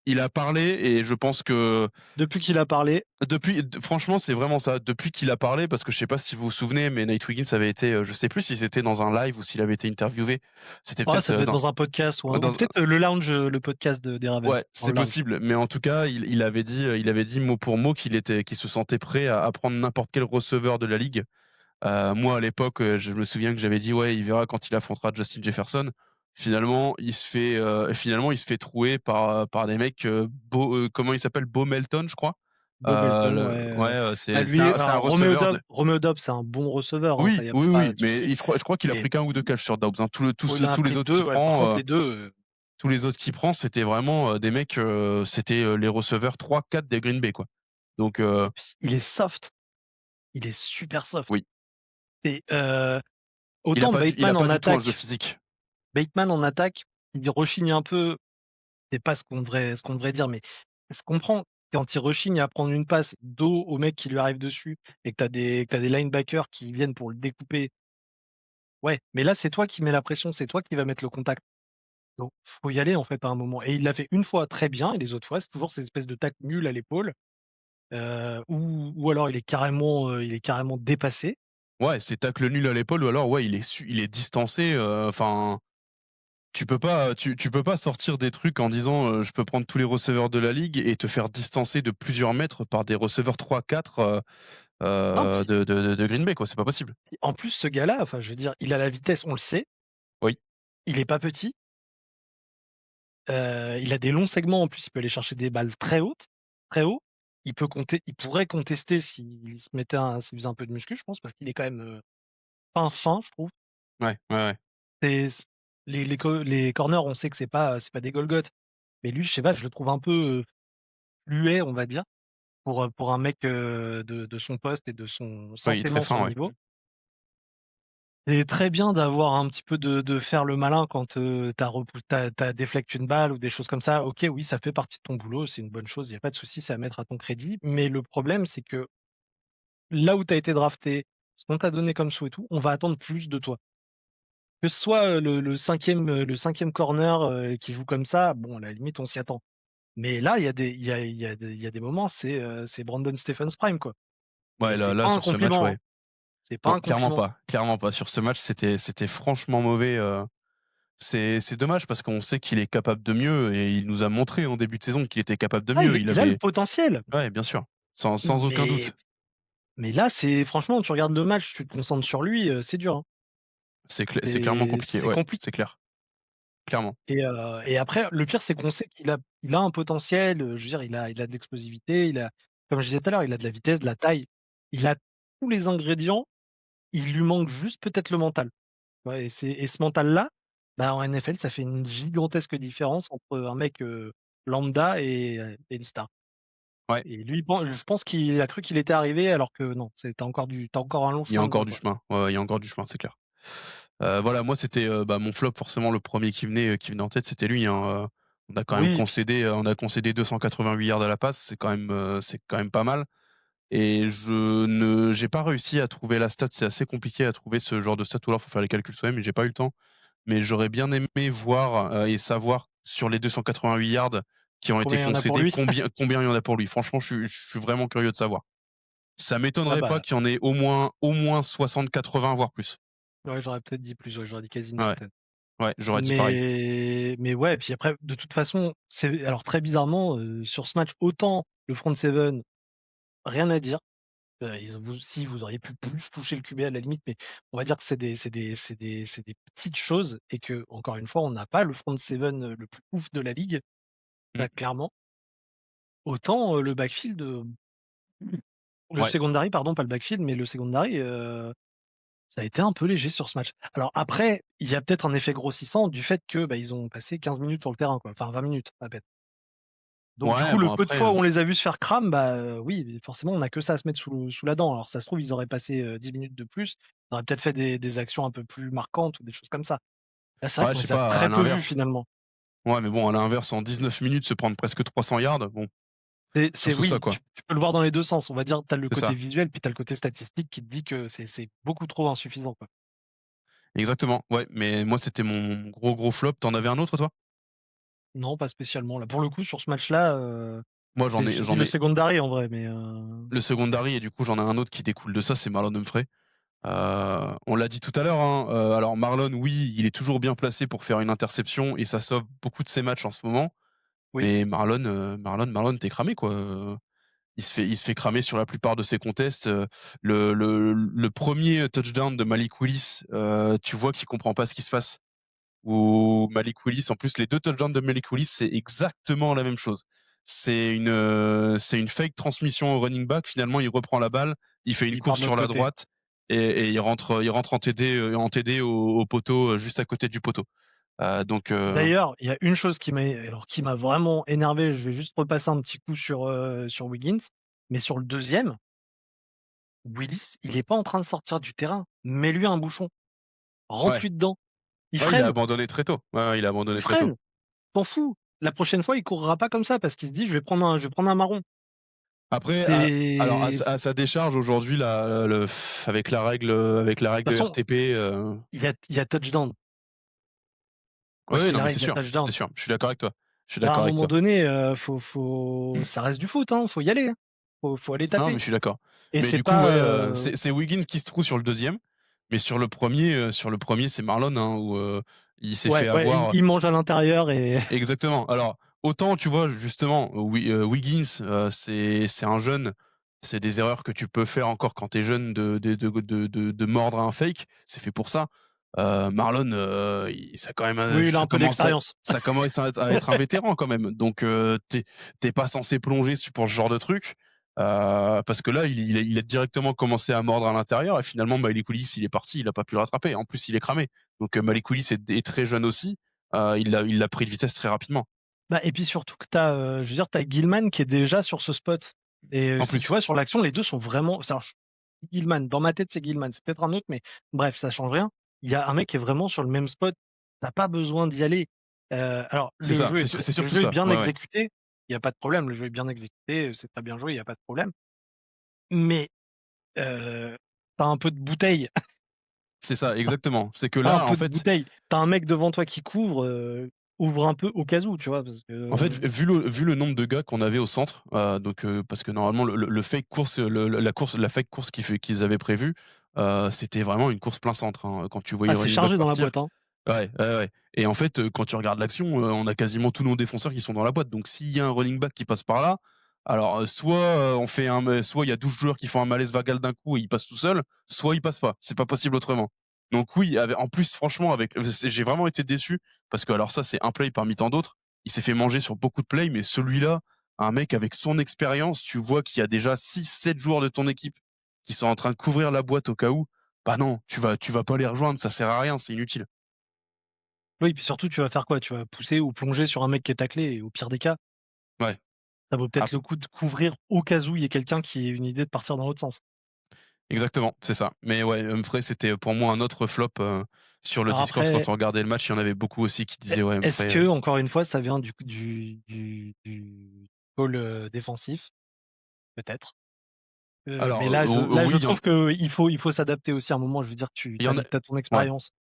il a parlé et je pense que Depuis qu'il a parlé, franchement, c'est vraiment ça. Depuis qu'il a parlé, parce que je sais pas si vous vous souvenez, mais Nate Wiggins avait été, je sais plus si c'était dans un live ou s'il avait été interviewé. C'était oh, peut-être, ça devait être dans un podcast ou dans peut-être, le lounge, le podcast de des Ravens, ouais, dans le c'est lounge. possible, mais en tout cas, il avait dit mot pour mot qu'il se sentait prêt à prendre n'importe quel receveur de la ligue. Moi, à l'époque, je me souviens que j'avais dit: «Ouais, il verra quand il affrontera Justin Jefferson». Finalement, il se fait trouer par des mecs, comment il s'appelle? Bo Melton, je crois. Bob Elton, Ouais, ouais. Bah, c'est lui, un alors receveur de Romeo Doubs, c'est un bon receveur, hein, ça oui, y a oui, pas oui, de mais souci. je crois qu'il a Mais pris qu'un ou 2 catchs sur Dobbs, hein. oh, il en a Tous pris les autres qu'il 2, ouais, par contre prend, les 2, tous les autres qu'il prend, c'était vraiment, des mecs, c'était, les receveurs 3-4 des Green Bay, quoi. Donc et puis il est soft, il est super soft oui, et autant il a pas du tout un jeu physique. Bateman en attaque, il rechigne un peu, c'est pas ce qu'on devrait dire, mais je comprends quand il rechigne à prendre une passe dos au mec qui lui arrive dessus et que tu as des linebackers qui viennent pour le découper. Ouais, mais là, c'est toi qui mets la pression, c'est toi qui vas mettre le contact. Donc, faut y aller en fait à un moment. Et il l'a fait une fois très bien, et les autres fois, c'est toujours cette espèce de tacle nul à l'épaule, ou alors il est carrément dépassé. Ouais, c'est tacle nul à l'épaule ou alors ouais, il est distancé, enfin, tu peux pas sortir des trucs en disant, «Je peux prendre tous les receveurs de la ligue» et te faire distancer de plusieurs mètres par des receveurs 3-4, Non, puis de Green Bay, quoi, c'est pas possible. en plus, ce gars-là, enfin, je veux dire, il a la vitesse, on le sait, Oui. il est pas petit, il a des longs segments en plus, il peut aller chercher des balles très hautes, très haut. Il pourrait contester s'il faisait un peu de muscu, je pense, parce qu'il est quand même fin, je trouve. Ouais, ouais, ouais. Et les corners, on sait que c'est pas des Golgoth. Mais lui, je sais pas, je le trouve un peu fluet, on va dire, pour un mec de son poste et de Ouais, il est très censément son fin, ouais. niveau. C'est très bien d'avoir un petit peu de faire le malin quand t'as déflecté une balle ou des choses comme ça. Ok, oui, ça fait partie de ton boulot, c'est une bonne chose, il n'y a pas de souci, c'est à mettre à ton crédit. Mais le problème, c'est que là où tu as été drafté, ce qu'on t'a donné comme sou et tout, on va attendre plus de toi. Que ce soit le cinquième corner qui joue comme ça, bon, à la limite, on s'y attend. Mais là, il y a des moments, c'est Brandon Stephens Prime, quoi. Et Ouais, c'est là, pas un sur ce match, compliment, hein. ouais. C'est pas Non, un compliment. clairement pas. Sur ce match, c'était franchement mauvais, c'est dommage parce qu'on sait qu'il est capable de mieux et il nous a montré en début de saison qu'il était capable de Ah, mieux. il a le potentiel, Ouais, bien sûr, sans aucun mais doute. mais là, c'est franchement, tu regardes le match, tu te concentres sur lui, c'est dur, hein. C'est clairement C'est compliqué, c'est ouais, compliqué. c'est clair, clairement. Et après, le pire, c'est qu'on sait qu'il a un potentiel, je veux dire, il a de l'explosivité, comme je disais tout à l'heure, il a de la vitesse, de la taille. Il a tous les ingrédients, il lui manque juste peut-être le mental. Ouais, et ce mental-là, bah, en NFL, ça fait une gigantesque différence entre un mec, lambda et une star. Ouais, Et lui, je pense qu'il a cru qu'il était arrivé alors que non, tu encore un long il y a chemin encore devant du toi. chemin. Ouais, ouais, il y a encore du chemin, c'est clair. Voilà, moi, c'était, bah, mon flop, forcément, le premier qui venait en tête, c'était lui, hein, Oui, on a concédé 288 yards à la passe, c'est quand même pas mal et j'ai pas réussi à trouver la stat, c'est assez compliqué à trouver ce genre de stat ou alors faut faire les calculs soi-même et j'ai pas eu le temps. Mais j'aurais bien aimé voir, et savoir sur les 288 yards qui ont été combien il y en a pour concédés, lui? combien il y en a pour lui. Franchement, je suis vraiment curieux de savoir. Ça Ah m'étonnerait pas bah, qu'il y en ait au moins 60-80, voire plus. ouais, j'aurais peut-être dit plus, ouais, j'aurais dit quasi une Ouais, centaine. ouais, j'aurais dit pareil. Mais ouais, puis après, de toute façon, alors très bizarrement, sur ce match, autant le front seven, rien à dire. Si vous auriez pu plus toucher le QB à la limite, mais on va dire que c'est des petites choses et que encore une fois, on n'a pas le front seven, le plus ouf de la ligue, Mmh. ça clairement. Autant, le backfield, le Ouais, secondary pardon, pas le backfield, mais le secondary, ça a été un peu léger sur ce match. Alors après, il y a peut-être un effet grossissant du fait que, bah, ils ont passé 15 minutes sur le terrain, quoi, enfin 20 minutes à peine. Donc du ouais, coup, le bon peu de après, fois où on les a vus se faire cram, bah, oui, forcément, on a que ça à se mettre sous la dent. Alors ça se trouve, ils auraient passé, 10 minutes de plus, ils auraient peut-être fait des actions un peu plus marquantes ou des choses comme ça. Là, c'est vrai ouais, qu'on je sais les a pas, à très peu vus l'inverse. finalement. Ouais, mais bon, à l'inverse, en 19 minutes, se prendre presque 300 yards, bon, surtout ça, Oui, quoi. tu peux le voir dans les 2 sens. On va dire, tu as le C'est côté ça. visuel, puis tu as le côté statistique qui te dit que c'est beaucoup trop insuffisant, quoi. Exactement, ouais, mais moi, c'était mon gros flop. Tu en avais un autre, toi? Non, pas spécialement. Là, pour le coup, sur ce match-là, Moi, j'ai dit le secondary en vrai, mais le secondary et du coup, j'en ai un autre qui découle de ça, c'est Marlon Humphrey. On l'a dit tout à l'heure, hein, alors Marlon, oui, il est toujours bien placé pour faire une interception et ça sauve beaucoup de ses matchs en ce moment. oui. Mais Marlon, tu cramé, quoi, il se fait cramer sur la plupart de ses contests, le 1er touchdown de Malik Willis, tu vois qu'il comprend pas ce qui se passe. où Malik Willis, en plus les 2 touchdowns de Malik Willis, c'est exactement la même chose. C'est une fake transmission au running back. Finalement, il reprend la balle, il fait une Il part course de sur l'autre la côté. droite et il rentre en TD au poteau, juste à côté du poteau. Donc D'ailleurs, il y a une chose qui m'a vraiment énervé, je vais juste repasser un petit coup sur Wiggins, mais sur le deuxième, Willis, il est pas en train de sortir du terrain. Mets-lui un bouchon, ouais. rentre-lui dedans. Il Ouais, il a freine, abandonné très tôt. Ouais, il a il abandonné très tôt. freine, t'en fous. La prochaine fois, il courra pas comme ça parce qu'il se dit: je vais prendre un marron». Après, alors C'est à sa décharge aujourd'hui, avec la De règle toute de façon, RTP, il y a touchdown. Quoi ouais, qu'il non, mais arrive, il y a c'est touchdown. sûr. Je suis d'accord avec toi. Je suis À un d'accord avec moment toi. donné, faut ça reste du foot, hein, faut y aller, hein. Faut aller Non, mais taper je suis d'accord. et Mais c'est du coup, ouais, pas, c'est Wiggins qui se trouve sur le deuxième, mais sur le premier, c'est Marlon, hein, où il s'est fait ouais, avoir. il mange à l'intérieur et Exactement. Alors, autant, tu vois, justement, Wiggins, c'est un jeune, c'est des erreurs que tu peux faire encore quand t'es jeune de mordre un fake, c'est fait pour ça. Marlon, ça quand même, oui, il a un peu d'expérience. ça commence à être un vétéran quand même. Donc, t'es pas censé plonger pour ce genre de truc. Parce que là, il a directement commencé à mordre à l'intérieur et finalement, Malik Willis, il est parti, il a pas pu le rattraper. En plus, il est cramé. Donc, Malik Willis est très jeune aussi. Il l'a pris de vitesse très rapidement. Bah, et puis surtout que je veux dire, t'as Gilman qui est déjà sur ce spot et En si tu plus, vois sur l'action, les 2 sont vraiment Gilman, dans ma tête, c'est Gilman, c'est peut-être un autre, mais bref, ça change rien. Il y a un mec qui est vraiment sur le même spot. T'as pas besoin d'y aller. Alors c'est ça, c'est le surtout jeu est ça. bien Ouais, ouais. exécuté, il y a pas de problème, le jeu est bien exécuté, c'est très bien joué, il y a pas de problème. Mais, tu un peu de bouteille, C'est ça, exactement. C'est que tu un là, peu de bouteille. T'as un mec devant toi qui couvre, ouvre un peu au cas où, tu vois? Parce en fait, que vu le nombre de gars qu'on avait au centre, donc parce que normalement le fake course, la fake course qu'ils avaient prévue, c'était vraiment une course plein centre, hein. Quand tu voyais ah, le c'est running back chargé dans la partir, boîte, hein. ouais, ouais, ouais. Et en fait, quand tu regardes l'action, on a quasiment tous nos défenseurs qui sont dans la boîte. Donc s'il y a un running back qui passe par là, alors soit soit il y a 12 joueurs qui font un malaise vagal d'un coup et il passe tout seul, soit il passe pas. C'est pas possible autrement. Donc oui, en plus franchement j'ai vraiment été déçu parce que alors ça c'est un play parmi tant d'autres. Il s'est fait manger sur beaucoup de plays, mais celui-là, un mec avec son expérience, tu vois qu'il y a déjà 6 7 joueurs de ton équipe qui sont en train de couvrir la boîte au cas où. Bah non, tu vas pas les rejoindre, ça sert à rien, c'est inutile. Oui, puis surtout, tu vas faire quoi? Tu vas pousser ou plonger sur un mec qui est taclé et au pire des cas, Ouais. ça vaut peut-être Ap le coup de couvrir au cas où il y ait quelqu'un qui ait une idée de partir dans l'autre sens. Exactement, c'est ça. Mais ouais, Humphrey, c'était pour moi un autre flop, sur le Alors Discord quand après, on regardait le match, il y en avait beaucoup aussi qui disaient: «Ouais, est-ce Humphrey». que, encore une fois, ça vient du pôle, défensif? Peut-être. Mais Alors, là, oui, je trouve qu'il faut s'adapter aussi à un moment. Je veux dire, il y en a tu ton ouais, expérience.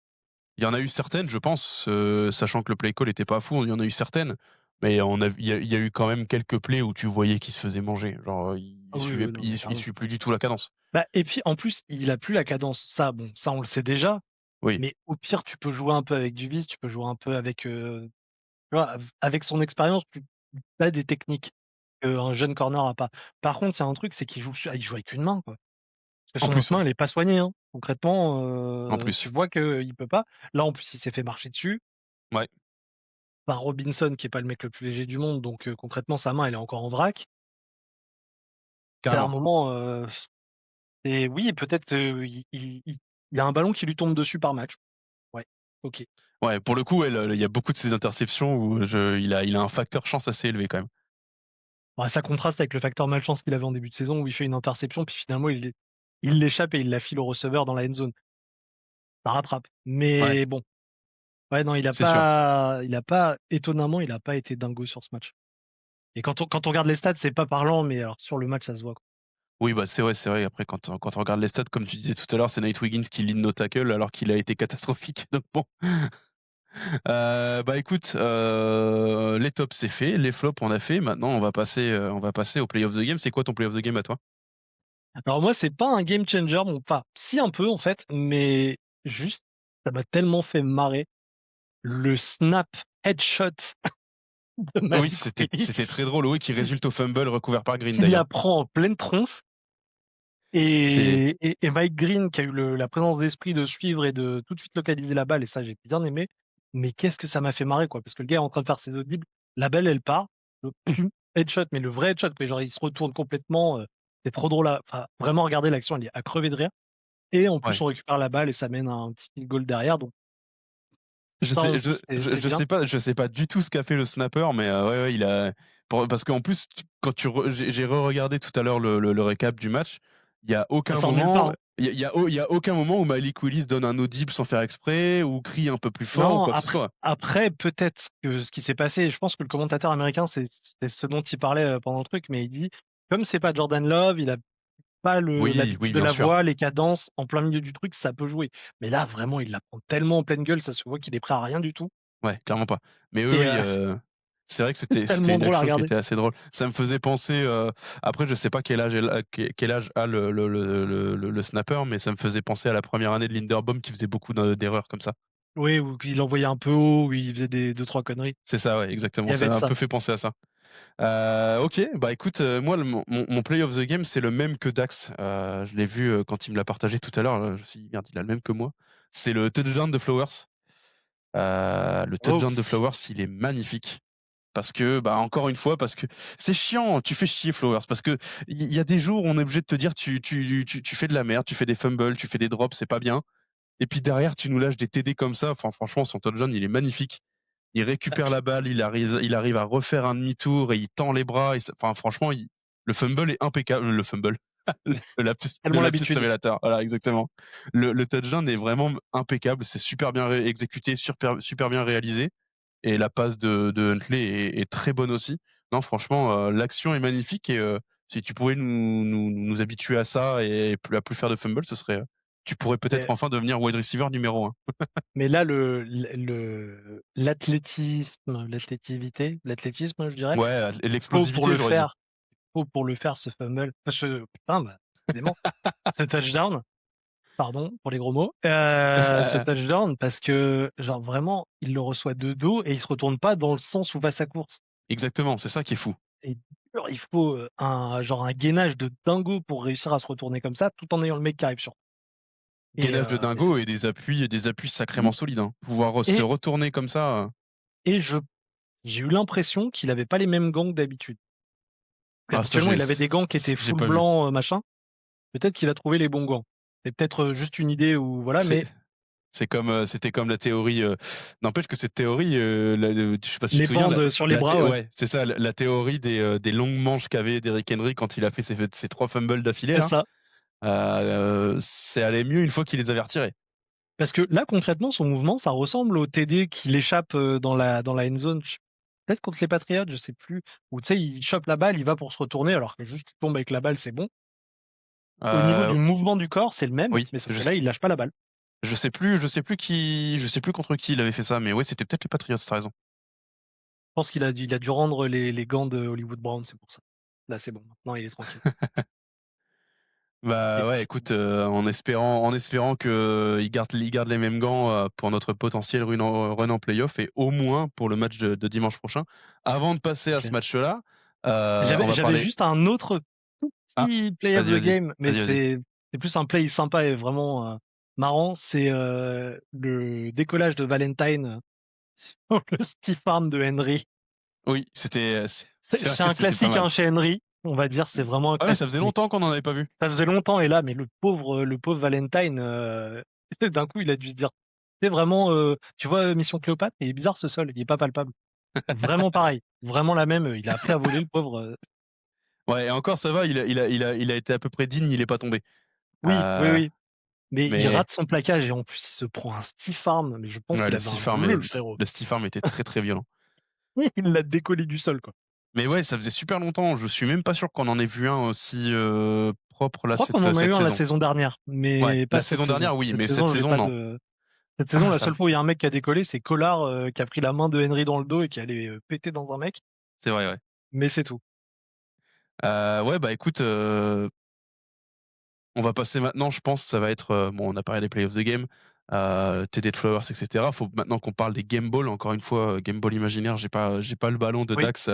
il y en a eu certaines, je pense, sachant que le play call était pas fou, il y en a eu certaines, mais il y a eu quand même quelques plays où tu voyais qu'il se faisait manger. Genre, Ah oui, oui, non, mais il clairement. suit plus du tout la cadence. Bah, et puis, en plus, il a plus la cadence. Ça, bon, ça, on le sait déjà, Oui, mais au pire, tu peux jouer un peu avec du vice, tu peux jouer un peu avec, tu vois, avec son expérience, tu as des techniques qu'un jeune corner a pas. Par contre, il y a un truc, c'est il joue avec une main, quoi. Parce en que son plus, autre ouais, main, elle est pas soignée, hein. Concrètement, en tu plus. vois qu'il peut pas. Là, en plus, il s'est fait marcher dessus Ouais, par Robinson, qui est pas le mec le plus léger du monde, donc concrètement, sa main, elle est encore en vrac. C'est un carrément. moment, et oui, peut-être qu'il y a un ballon qui lui tombe dessus par match. Ouais, OK. Ouais, pour le coup, ouais, il y a beaucoup de ces interceptions où il a un facteur chance assez élevé quand même. Bah, ça contraste avec le facteur malchance qu'il avait en début de saison où il fait une interception, puis finalement il l'échappe et il la file au receveur dans la end zone. Ça rattrape. Ouais, Mais bon, ouais, non, c'est sûr. étonnamment, il a pas été dingo sur ce match. Et quand on regarde les stats, c'est pas parlant, mais alors sur le match, ça se voit, quoi. Oui, bah, c'est vrai, c'est vrai. Après, quand on regarde les stats, comme tu disais tout à l'heure, c'est Nate Wiggins qui lead nos tackles alors qu'il a été catastrophique. Donc bon. Bah écoute, les tops c'est fait, les flops on a fait. Maintenant on va passer au play of the game. C'est quoi ton play of the game à toi? Alors moi, c'est pas un game changer, bon, enfin, si un peu en fait, mais juste, ça m'a tellement fait marrer. Le snap headshot de Oui, Malik c'était Willis, très drôle, oui, qui résulte au fumble recouvert par Green qui la d'ailleurs. prend en pleine tronche. C'est Et Mike Green, qui a eu la présence d'esprit de suivre et de tout de suite localiser la balle, et ça j'ai bien aimé. mais qu'est-ce que ça m'a fait marrer, quoi, parce que le gars est en train de faire ses audibles, la balle, elle part, headshot, mais le vrai headshot, quoi, genre il se retourne complètement, c'est trop drôle enfin, vraiment regarder l'action, elle est à crever de rire et en plus Ouais. on récupère la balle et ça mène à un petit field goal derrière, donc Je ça sais, aussi c'était bien. je sais pas du tout ce qu'a fait le snapper, mais ouais, ouais, parce qu'en plus, quand j'ai re-regardé tout à l'heure le récap du match, il y a Ça aucun sort nulle part, moment, hein. il y a aucun moment où Malik Willis donne un audible sans faire exprès ou crie un peu plus fort ou Non, quoi que ce soit. après peut-être que ce qui s'est passé, je pense que le commentateur américain, c'est ce dont il parlait, pendant le truc, mais il dit: «Comme c'est pas Jordan Love, il a pas Oui, l'habitude oui, de bien la sûr. voix, les cadences en plein milieu du truc, ça peut jouer». Mais là, vraiment, il la prend tellement en pleine gueule, ça se voit qu'il est prêt à rien du tout Ouais, clairement pas. Mais oui, et oui, c'est vrai que c'était tellement une drôle à action qui regarder. était assez drôle. Ça me faisait penser, après je sais pas quel âge quel âge a le snapper, mais ça me faisait penser à la première année de Linderbaum qui faisait beaucoup d'erreurs comme ça. Oui, ou qu'il envoyait un peu haut, ou il faisait des 2-3 conneries. C'est ça, ouais, Il exactement. y Ça avait de m'a un ça. peu fait penser à ça. OK, bah écoute, moi mon play of the game, c'est le même que Dax. Je l'ai vu, quand il me l'a partagé tout à l'heure, je me suis dit: «Merde, il a le même que moi». C'est le touchdown de Flowers. Le Oh touchdown de oui! Flowers, il est magnifique. Parce que, bah, encore une fois, parce que c'est chiant, tu fais chier Flowers. Parce que il y a des jours où on est obligé de te dire tu fais de la merde, tu fais des fumbles, tu fais des drops, c'est pas bien. Et puis derrière, tu nous lâches des TD comme ça. Enfin, franchement, son touchdown, il est magnifique. Il Bah, récupère la balle, il arrive à refaire un demi-tour et il tend les bras. Enfin, franchement, le fumble est impeccable. Le fumble. Le tellement lapsus l'habitude. révélateur. Voilà, exactement. Le touchdown est vraiment impeccable. C'est super bien exécuté, super bien réalisé. Et la passe de Huntley est très bonne aussi. Non, franchement, l'action est magnifique et si tu pouvais nous habituer à ça et à plus faire de fumble, ce serait, tu pourrais peut-être Mais enfin devenir wide receiver numéro 1. mais là, l'athlétisme, je dirais, Ouais, faut pour l'explosivité, le j'aurais dit. faire faut pour le faire ce fumble, putain, bah, décidément, ce touchdown, pardon pour les gros mots, ce touchdown parce que genre vraiment, il le reçoit de dos et il se retourne pas dans le sens où va sa course. Exactement, c'est ça qui est fou. C'est dur, il faut, un gainage de dingo pour réussir à se retourner comme ça, tout en ayant le mec qui arrive sur Gainage de et c'est dingo et des appuis sacrément solides, hein. Pouvoir se et retourner comme ça, et j'ai eu l'impression qu'il avait pas les mêmes gants que d'habitude. ah ça Habituellement, il avait des gants qui étaient j'ai full pas vu. blanc, machin. Peut-être qu'il a trouvé les bons gants. C'est peut-être, C juste une idée ou voilà, c'est mais c'était comme la théorie, n'empêche que cette théorie, je sais pas si tu te les souviens, bandes sur les bras, ouais, ouais, c'est ça, la théorie des longues manches qu'avait Derrick Henry quand il a fait ses 3 fumbles d'affilée c'est là, ça. c'est allé mieux une fois qu'il les avait retirés. Parce que là, concrètement, son mouvement, ça ressemble au TD qu'il échappe, dans la end zone. Peut-être contre les Patriots, je sais plus, où tu sais, il chope la balle, il va pour se retourner alors que juste tu tombes avec la balle, c'est bon. Au niveau Heu, du mouvement du corps, c'est le même, oui, mais sauf que là, il lâche pas la balle. je sais plus contre qui il avait fait ça, mais ouais, c'était peut-être les Patriots, tu raison. Je pense qu'il a dû rendre les gants de Hollywood Brown, c'est pour ça. Là, c'est bon, maintenant il est tranquille. Et Bah, ouais, puis écoute, en espérant qu'il garde les mêmes gants, pour notre potentiel run en playoff et au moins pour le match de dimanche prochain. Avant de passer c'est à ce clair. match-là, on J'avais va j'avais parler juste un autre tout ah, petit play of the vas-y, game, mais vas-y. c'est plus un play sympa et vraiment, marrant. C'est, le décollage de Valentine sur le stiff arm de Henry. Oui, C'est c'est vrai c'est que un c'était pas classique, mal. hein, chez Henry, on va dire, c'est vraiment un Ah ouais, ça classique, faisait mais longtemps qu'on en avait pas vu. ça faisait longtemps et là, mais le pauvre Valentine, d'un coup, il a dû se dire c'est vraiment, tu vois, Mission Cléopâtre? Il est bizarre ce sol, il est pas palpable. Vraiment pareil, vraiment la même, il a appris à voler le pauvre, Ouais et encore ça va, il a été à peu près digne, il est pas tombé. oui, oui, Heu, oui. Mais il mais rate son plaquage et en plus il se prend un stiff arm, mais je pense ouais, qu'il avait un bleu le frérot. le stiff arm était très, très violent. Il l'a décollé du sol, quoi. Mais ouais, ça faisait super longtemps. Je suis même pas sûr qu'on en ait vu un aussi, propre Je là crois qu'on en a eu cette un la saison. saison dernière, Ouais, mais pas la cette saison saison. dernière, oui, Cette mais cette saison, j'ai saison, pas non. de cette saison, Ah la ça seule fois où il y a un mec qui a décollé, c'est Collard, qui a pris la main de Henry dans le dos et qui allait, péter dans un mec, c'est vrai, ouais. mais c'est tout. Ouais, bah, écoute, on va passer maintenant, je pense, ça va être, bon, on a parlé des play of the game, TD de Flowers et cetera. Faut maintenant qu'on parle des game ball. Encore une fois, game ball imaginaire, j'ai pas le ballon de Oui, Dax,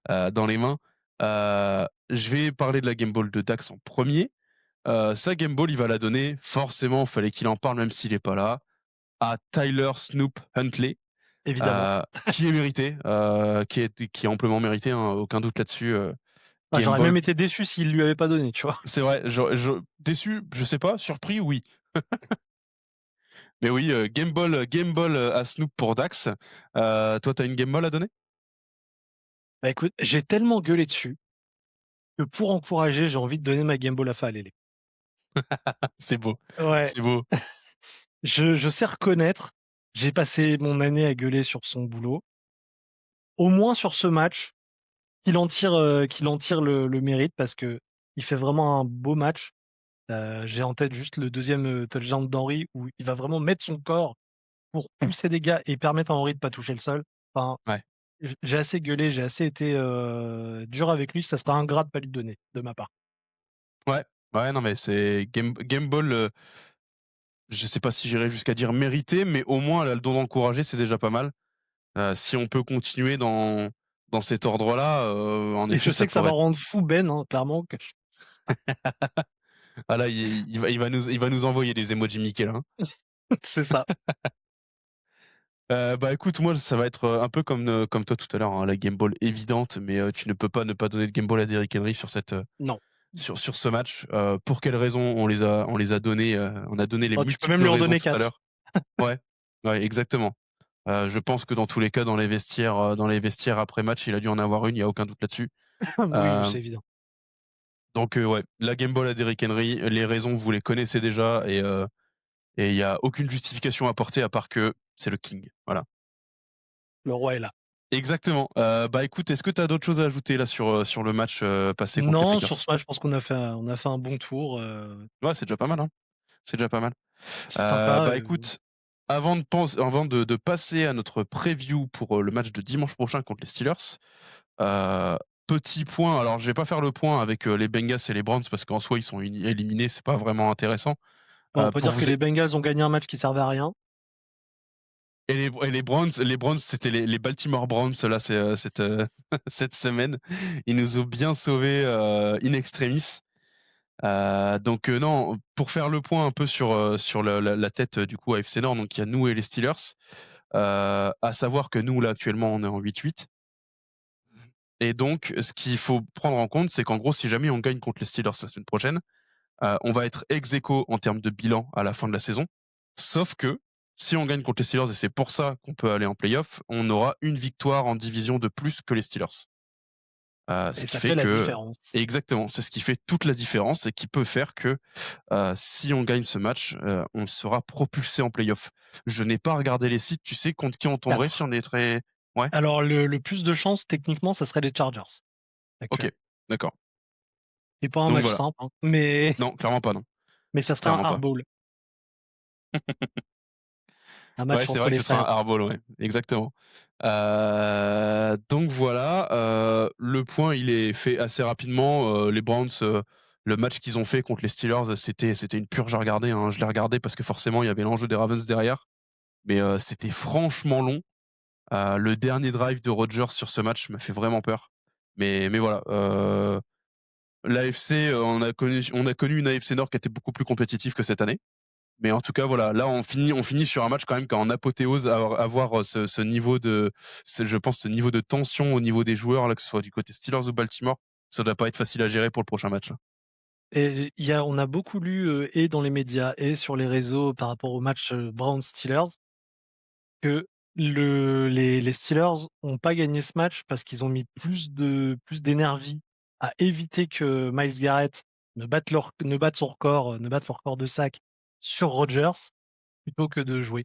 dans les mains. Je vais parler de la game ball de Dax en premier. Sa game ball, il va la donner. Forcément, fallait qu'il en parle même s'il est pas là. à Tyler Snoop Huntley, évidemment. qui est mérité, qui est amplement mérité, hein, aucun doute là-dessus. Bah, Game j'aurais Ball, même été déçu s'il lui avait pas donné, tu vois? c'est vrai, déçu, je sais pas, surpris, oui. Mais oui, Game Ball à Snoop pour Dax. Toi, t'as une Game Ball à donner? Bah, écoute, j'ai tellement gueulé dessus que pour encourager, j'ai envie de donner ma Game Boy à Falele. C'est beau, Ouais, c'est beau. je sais reconnaître, j'ai passé mon année à gueuler sur son boulot. Au moins sur ce match, qu'il en tire le mérite parce que il fait vraiment un beau match. J'ai en tête juste le deuxième touchdown d'Henry où il va vraiment mettre son corps pour pousser des gars et permettre à Henry de pas toucher le sol. Enfin, Ouais, j'ai assez gueulé, j'ai assez été dur avec lui. Ça sera ingrat de pas lui donner de ma part. ouais, ouais, non mais c'est Game Ball, je sais pas si j'irais jusqu'à dire mérité, mais au moins elle a le don d'encourager, c'est déjà pas mal. Si on peut continuer dans cet ordre-là, en Et effet, je ça sais que ça va pourrait être rendre fou Ben, hein, clairement. ah là, il va nous envoyer des emojis Mickey là, hein. C'est ça. Bah, écoute, moi, ça va être, un peu comme toi tout à l'heure, hein, la Game Ball évidente, mais tu ne peux pas ne pas donner de Game Ball à Derrick Henry sur Non. sur ce match. Pour quelles raisons on les a donnés, on a donné les Oh, tu peux multiples même lui en raisons donner tout à 4. l'heure. Ouais, ouais, exactement. Je pense que dans tous les cas, dans les vestiaires après match, il a dû en avoir une, il y a aucun doute là-dessus. Oui, oui, Heu, c'est évident. donc ouais, la Game Ball à Derrick Henry, les raisons, vous les connaissez déjà et il y a aucune justification à apporter à part que c'est le king. Voilà. Le roi est là. Exactement. Bah, écoute, est-ce que tu as d'autres choses à ajouter là sur le match, passé contre les Non, sur Packers? ce match, je pense qu'on a fait un bon tour. Ouais, c'est déjà pas mal, hein. C'est déjà pas mal. C'est sympa. Bah, écoute, avant de passer à notre preview pour, le match de dimanche prochain contre les Steelers, heu, petit point, alors je vais pas faire le point avec, les Bengals et les Browns parce qu'en soi ils sont éliminés, c'est pas vraiment intéressant. Bon, on peut Pour dire que vous é les Bengals ont gagné un match qui servait à rien. et les Browns, c'était les Baltimore Browns là, cette, cette semaine. Ils nous ont bien sauvés, in extremis. Donc non, pour faire le point un peu sur la tête, du coup AFC Nord, donc il y a nous et les Steelers. À savoir que nous là actuellement on est en 8-8 et donc ce qu'il faut prendre en compte, c'est qu'en gros si jamais on gagne contre les Steelers la semaine prochaine, on va être ex aequo en termes de bilan à la fin de la saison. Sauf que si on gagne contre les Steelers et c'est pour ça qu'on peut aller en playoff, on aura une victoire en division de plus que les Steelers. Ce Et qui ça fait fait la que différence. exactement, c'est ce qui fait toute la différence et qui peut faire que, si on gagne ce match, on sera propulsé en playoff. Je n'ai pas regardé les sites, tu sais contre qui on tomberait si 4. on est très ouais? Alors, le plus de chance, techniquement, ça serait les Chargers, OK, actuellement. d'accord. C'est pas un Donc match voilà. simple, hein, mais, Non, clairement pas, non. mais ça serait un Clairement pas. hardball. Un Ouais, match c'est entre vrai que les ce sera un frères. hardball, ouais, exactement. Donc voilà, le point, il est fait assez rapidement. Les Browns, le match qu'ils ont fait contre les Steelers, c'était une purge à regarder, hein. Je l'ai regardé parce que forcément, il y avait l'enjeu des Ravens derrière, mais c'était franchement long. Le dernier drive de Rodgers sur ce match m'a fait vraiment peur. Mais voilà, l'AFC, on a connu une AFC Nord qui était beaucoup plus compétitive que cette année. Mais en tout cas, voilà, là, on finit sur un match quand même qui est en apothéose à avoir ce niveau je pense, ce niveau de tension au niveau des joueurs, là, que ce soit du côté Steelers ou Baltimore. Ça doit pas être facile à gérer pour le prochain match, là. Et on a beaucoup lu, et dans les médias et sur les réseaux par rapport au match Browns-Steelers, que les Steelers ont pas gagné ce match parce qu'ils ont mis plus d'énergie à éviter que Myles Garrett ne batte leur record de sac sur Rodgers plutôt que de jouer.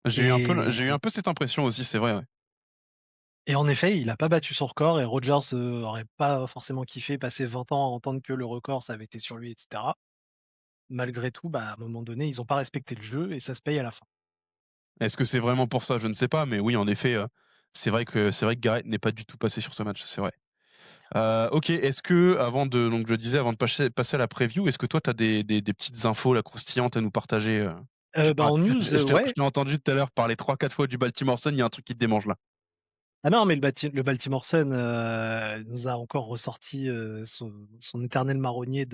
J'ai eu un Et peu cette impression aussi, c'est vrai, ouais. et en effet, il a pas battu son record et Rodgers, aurait pas forcément kiffé passer 20 ans à entendre que le record, ça avait été sur lui et cetera. Malgré tout, bah, à un moment donné, ils ont pas respecté le jeu et ça se paye à la fin. Est-ce que c'est vraiment pour ça? Je ne sais pas, mais oui, en effet, c'est vrai que Garrett n'est pas du tout passé sur ce match, c'est vrai. OK, est-ce que donc je disais avant de passer à la preview, est-ce que toi tu as des petites infos là croustillantes à nous partager, Bah, en news, je ouais. t'ai entendu tout à l'heure parler 3-4 fois du Baltimore Sun, il y a un truc qui te démange là. Ah non, mais le Baltimore Sun, nous a encore ressorti, son éternel marronnier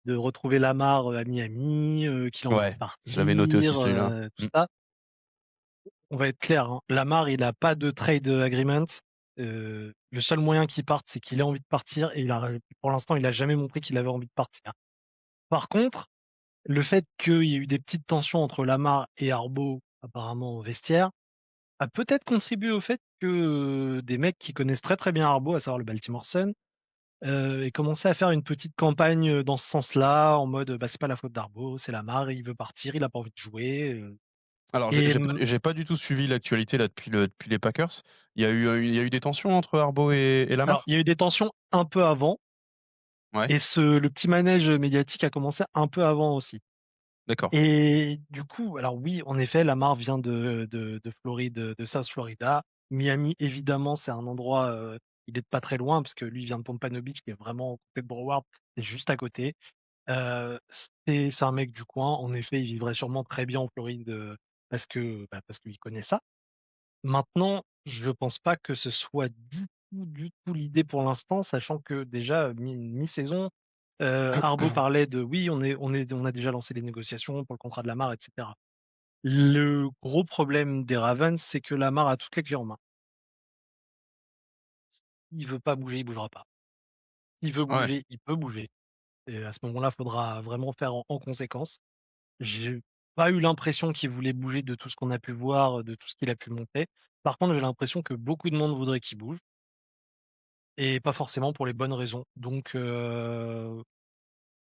de retrouver Lamar, à Miami, qu'il a envie de Ouais, je l'avais noté aussi partir, celui-là. tout ça. On va être clair, hein, Lamar, il a pas de trade agreement. Le seul moyen qu'il parte, c'est qu'il ait envie de partir et pour l'instant, il a jamais montré qu'il avait envie de partir. Par contre, le fait qu'il y ait eu des petites tensions entre Lamar et Harbaugh, apparemment au vestiaire, a peut-être contribué au fait que, des mecs qui connaissent très, très bien Harbaugh, à savoir le Baltimore Sun, aient commencé à faire une petite campagne, dans ce sens-là, en mode, bah, c'est pas la faute d'Harbaugh, c'est Lamar, il veut partir, il a pas envie de jouer, Alors et j'ai pas du tout suivi l'actualité là depuis les Packers. Il y a eu des tensions entre Harbaugh et alors Lamar? il y a eu des tensions un peu avant Ouais, et le petit manège médiatique a commencé un peu avant aussi. d'accord. Et du coup, alors oui, en effet, Lamar vient de Floride, de South Florida. Miami, évidemment, c'est un endroit, il est pas très loin parce que lui, il vient de Pompano Beach, qui est vraiment à côté de Broward, c'est juste à côté. C'est un mec du coin. En effet, il vivrait sûrement très bien en Floride, parce qu'il connaît ça. Maintenant, je pense pas que ce soit du tout l'idée pour l'instant, sachant que déjà, mi-saison, Harbaugh parlait de: «Oui, on a déjà lancé les négociations pour le contrat de Lamar» et cetera. Le gros problème des Ravens, c'est que Lamar a toutes les clés en main. Il veut pas bouger, il bougera pas. S'il veut Ouais, bouger, il peut bouger et à ce moment-là, faudra vraiment faire en conséquence. J'ai pas eu l'impression qu'il voulait bouger de tout ce qu'on a pu voir, de tout ce qu'il a pu montrer. Par contre, j'ai l'impression que beaucoup de monde voudrait qu'il bouge. Et pas forcément pour les bonnes raisons. Donc,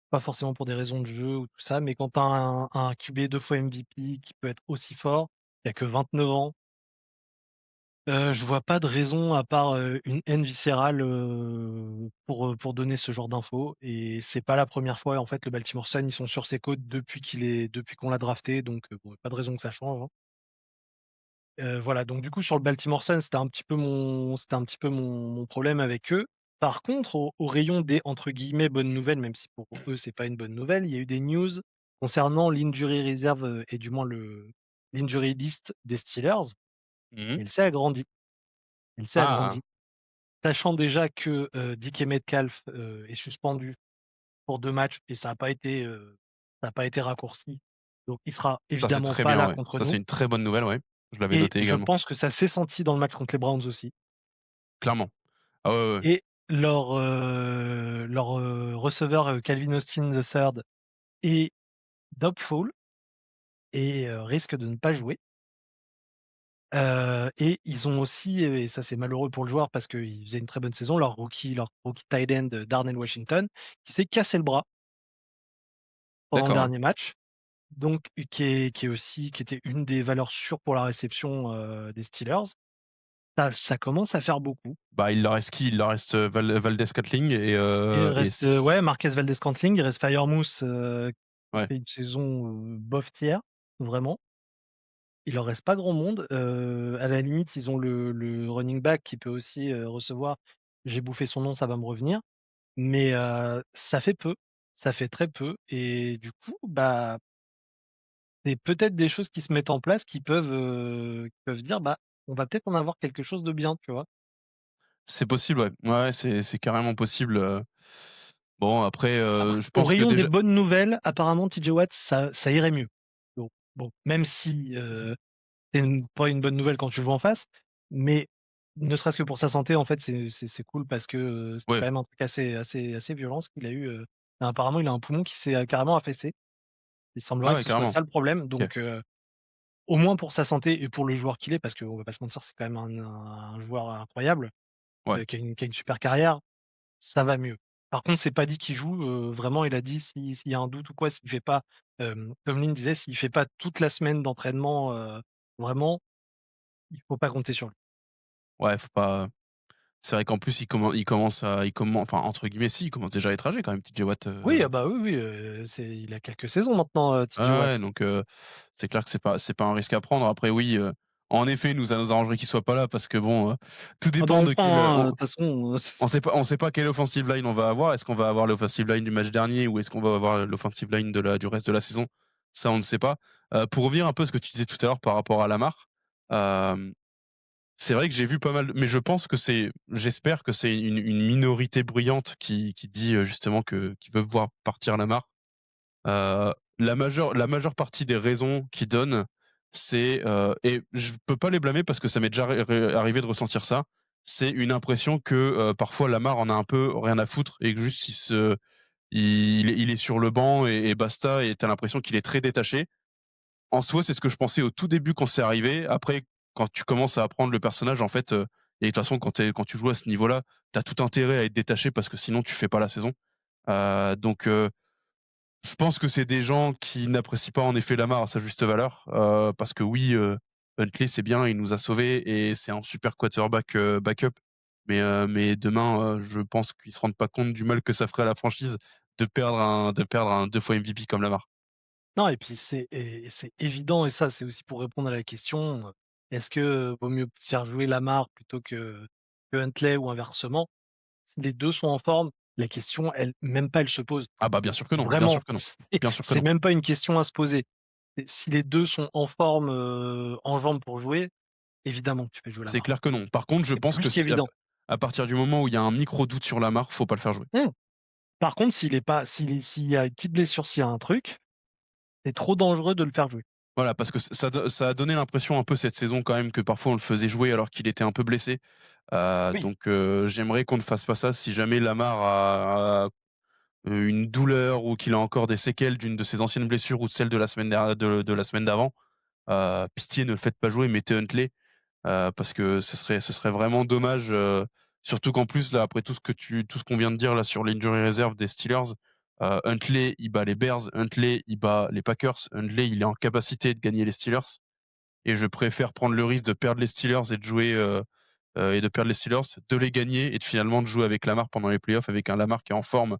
pas forcément pour des raisons de jeu ou tout ça, mais quand tu as un QB 2 fois MVP qui peut être aussi fort, il a que 29 ans, je vois pas de raison à part, une haine viscérale, pour donner ce genre d'infos et c'est pas la première fois. En fait, le Baltimore Sun, ils sont sur ses côtes depuis qu'on l'a drafté, donc, bon, pas de raison que ça change, hein. Voilà, donc du coup sur le Baltimore Sun, c'était un petit peu mon problème avec eux. Par contre, au rayon des, entre guillemets, «bonnes nouvelles», même si pour eux c'est pas une bonne nouvelle, il y a eu des news concernant l'injury reserve, et du moins l'injury list des Steelers, mmh. et il s'est agrandi. Il s'est Ah! agrandi. Sachant déjà que, DK Metcalf, est suspendu pour 2 matchs et ça a pas été raccourci, donc il sera Ça, c'est évidemment très pas bien, là ouais. contre Ça, c'est nous une très bonne nouvelle, ouais. Je l'avais et noté je également. pense que ça s'est senti dans le match contre les Browns aussi. Clairement. Ah ouais, ouais, ouais. Et receveur, Calvin Austin III est doubtful et risque de ne pas jouer. Et ils ont aussi, et ça c'est malheureux pour le joueur parce qu'il faisait une très bonne saison, leur rookie tight end, Darnell Washington, qui s'est cassé le bras pendant le D'accord, ouais. dernier match. Donc qui était une des valeurs sûres pour la réception, des Steelers. Ça commence à faire beaucoup. Bah, il leur reste qui? Il leur reste, Valdez-Scantling Il et reste, s ouais, Marquez Valdez-Scantling, il reste Freiermuth, ouais. fait une saison, bof tiers, vraiment. Il leur reste pas grand monde, à la limite, ils ont le running back qui peut aussi, recevoir. J'ai bouffé son nom, ça va me revenir, mais ça fait peu, ça fait très peu et du coup, bah, c'est peut-être des choses qui se mettent en place qui peuvent dire: «Bah, on va peut-être en avoir quelque chose de bien», tu vois? C'est possible, ouais. Ouais, ouais, c'est carrément possible, bon après, Après, je au pense que rayon des déjà bonnes nouvelles, apparemment TJ Watt, ça irait mieux. Donc bon, même si, c'est pas une bonne nouvelle quand tu joues en face, mais ne serait-ce que pour sa santé, en fait, c'est cool parce que, c'était ouais. quand même un truc assez violent ce qu'il a eu, apparemment, il a un poumon qui s'est, carrément affaissé. Il Ah semblerait que ouais, ce soit carrément. ça le problème, OK. donc au moins pour sa santé et pour le joueur qu'il est, parce qu'on va pas se mentir, c'est quand même un joueur incroyable, Ouais. qui a une super carrière, ça va mieux. Par contre, c'est pas dit qu'il joue, vraiment, il a dit s'il y a un doute ou quoi, s'il fait pas, Tomlin disait: «S'il fait pas toute la semaine d'entraînement, vraiment, il faut pas compter sur lui». Ouais, faut pas c'est vrai qu'en plus il commen enfin entre guillemets si, il commence déjà à être âgé quand même TJ Watt, Oui, ah bah, oui, oui, il a quelques saisons maintenant, ouais, TJ Watt. ouais, donc c'est clair que c'est pas un risque à prendre. Après oui, en effet, nous arrangerait qu'il soit pas là parce que bon, tout Ah bah, dépend on de quel, prend, hein, de toute façon, on sait pas quelle offensive line on va avoir. Est-ce qu'on va avoir l'offensive line du match dernier ou est-ce qu'on va avoir l'offensive line du reste de la saison? Ça, on ne sait pas. Pour revenir un peu à ce que tu disais tout à l'heure par rapport à Lamar, hem C'est vrai que j'ai vu pas mal, mais je pense que j'espère que c'est une minorité bruyante qui dit, justement qu'ils veulent voir partir Lamar. La majeure partie des raisons qu'ils donnent, c'est, et je peux pas les blâmer parce que ça m'est déjà arrivé de ressentir ça. C'est une impression que, parfois Lamar en a un peu rien à foutre et que juste il est sur le banc et basta, et tu as l'impression qu'il est très détaché. En soi, c'est ce que je pensais au tout début quand c'est arrivé. Après, quand tu commences à apprendre le personnage, en fait, et de toute façon quand tu joues à ce niveau-là, tu as tout intérêt à être détaché parce que sinon tu fais pas la saison. Donc je pense que c'est des gens qui n'apprécient pas en effet Lamar à sa juste valeur, parce que oui, Huntley c'est bien, il nous a sauvés et c'est un super quarterback, backup. Mais demain, je pense qu'ils se rendent pas compte du mal que ça ferait à la franchise de perdre un 2 fois MVP comme Lamar. Non et puis c'est évident et ça, c'est aussi pour répondre à la question, est-ce que, vaut mieux faire jouer Lamar plutôt que Huntley ou inversement? Si les 2 sont en forme, la question, elle se pose. Ah bah, bien sûr que non, bien sûr Vraiment, que non, c'est bien sûr que c'est non. même pas une question à se poser. Et si les 2 sont en forme, en jambes pour jouer, évidemment que tu fais jouer C'est Lamar. clair que non. Par contre, je C'est pense que plus si qu'évident. à partir du moment où il y a un micro doute sur Lamar, faut pas le faire jouer. Mmh. Par contre, s'il y a une petite blessure, s'il y a un truc, c'est trop dangereux de le faire jouer. Voilà, parce que ça a donné l'impression un peu cette saison quand même que parfois on le faisait jouer alors qu'il était un peu blessé. Oui, Donc j'aimerais qu'on ne fasse pas ça si jamais Lamar a une douleur ou qu'il a encore des séquelles d'une de ses anciennes blessures ou de celle de la semaine d'avant. Pitié, ne le faites pas jouer, mettez Huntley, parce que ce serait vraiment dommage, surtout qu'en plus là, après tout ce qu'on vient de dire là sur l'injury reserve des Steelers, Huntley, il bat les Bears, Huntley, il bat les Packers, Huntley, il est en capacité de gagner les Steelers, et je préfère prendre le risque de perdre les Steelers et de jouer, et de perdre les Steelers, de les gagner et finalement de jouer avec Lamar pendant les playoffs, avec un Lamar qui est en forme.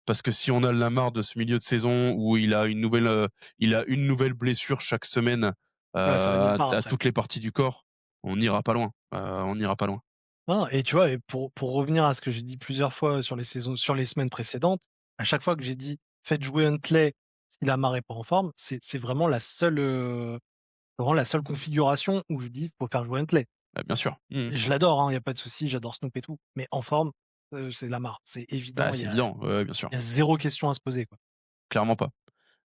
Parce que si on a le Lamar de ce milieu de saison où il a une nouvelle blessure chaque semaine, ça va nulle à part après. toutes les parties du corps, on n'ira pas loin, on n'ira pas loin. Non et tu vois et pour revenir à ce que j'ai dit plusieurs fois sur les semaines précédentes, à chaque fois que j'ai dit: «Faites jouer Huntley si Lamar est pas en forme», c'est vraiment la seule configuration où je dis: «Faut faire jouer Huntley». Bah, bien sûr. Mmh. Je l'adore, hein, il y a pas de souci, j'adore Snoop et tout, mais en forme, c'est Lamar. C'est Bah, évident, c'est évident, ouais, ouais, bien sûr. il y a 0 question à se poser, quoi. Clairement pas.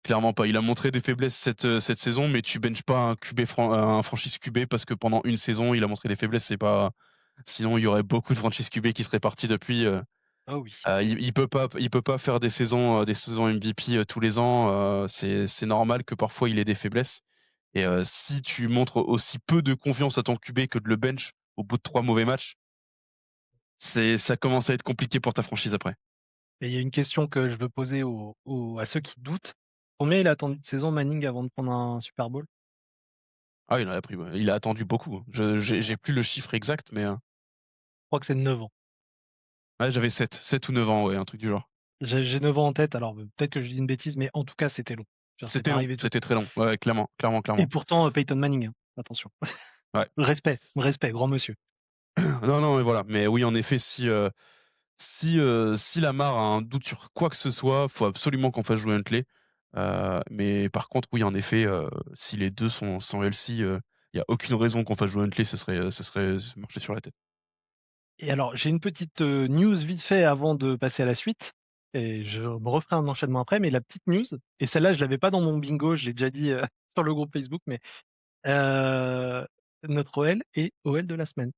Clairement pas. Il a montré des faiblesses cette saison, mais tu benches pas un franchise QB parce que pendant une saison, il a montré des faiblesses, c'est pas sinon il y aurait beaucoup de franchises QB qui seraient partis depuis, Ah oui. il peut pas faire des saisons MVP, tous les ans, c'est normal que parfois il ait des faiblesses, et si tu montres aussi peu de confiance à ton QB que de le bench au bout de 3 mauvais matchs, ça commence à être compliqué pour ta franchise après. Et il y a une question que je veux poser à ceux qui doutent. Combien il a attendu de saison Manning avant de prendre un Super Bowl? Ah, il en a pris, ouais, il a attendu beaucoup, hein. Je j'ai plus le chiffre exact, mais Je crois que c'est 9 ans. ouais, j'avais 7 ou 9 ans, ouais, un truc du genre. J'ai 9 ans en tête, alors, peut-être que je dis une bêtise, mais en tout cas, c'était long. Genre, c'est C'était long, arrivé tout c'était très long. Ouais, ouais, clairement, clairement, et clairement. pourtant, Peyton Manning, hein, attention. Ouais. Respect, grand monsieur. Non, non, mais voilà, mais oui, en effet, si Lamar a un doute sur quoi que ce soit, faut absolument qu'on fasse jouer Huntley. Mais par contre, oui, en effet, si les 2 sont healthy, il y a aucune raison qu'on fasse jouer Huntley, ce serait se marcher sur la tête. Et alors, j'ai une petite, news vite fait avant de passer à la suite et je me referai un enchaînement après, mais la petite news et celle-là, je l'avais pas dans mon bingo, je l'ai déjà dit, sur le groupe Facebook, mais heu, notre OL est OL de la semaine.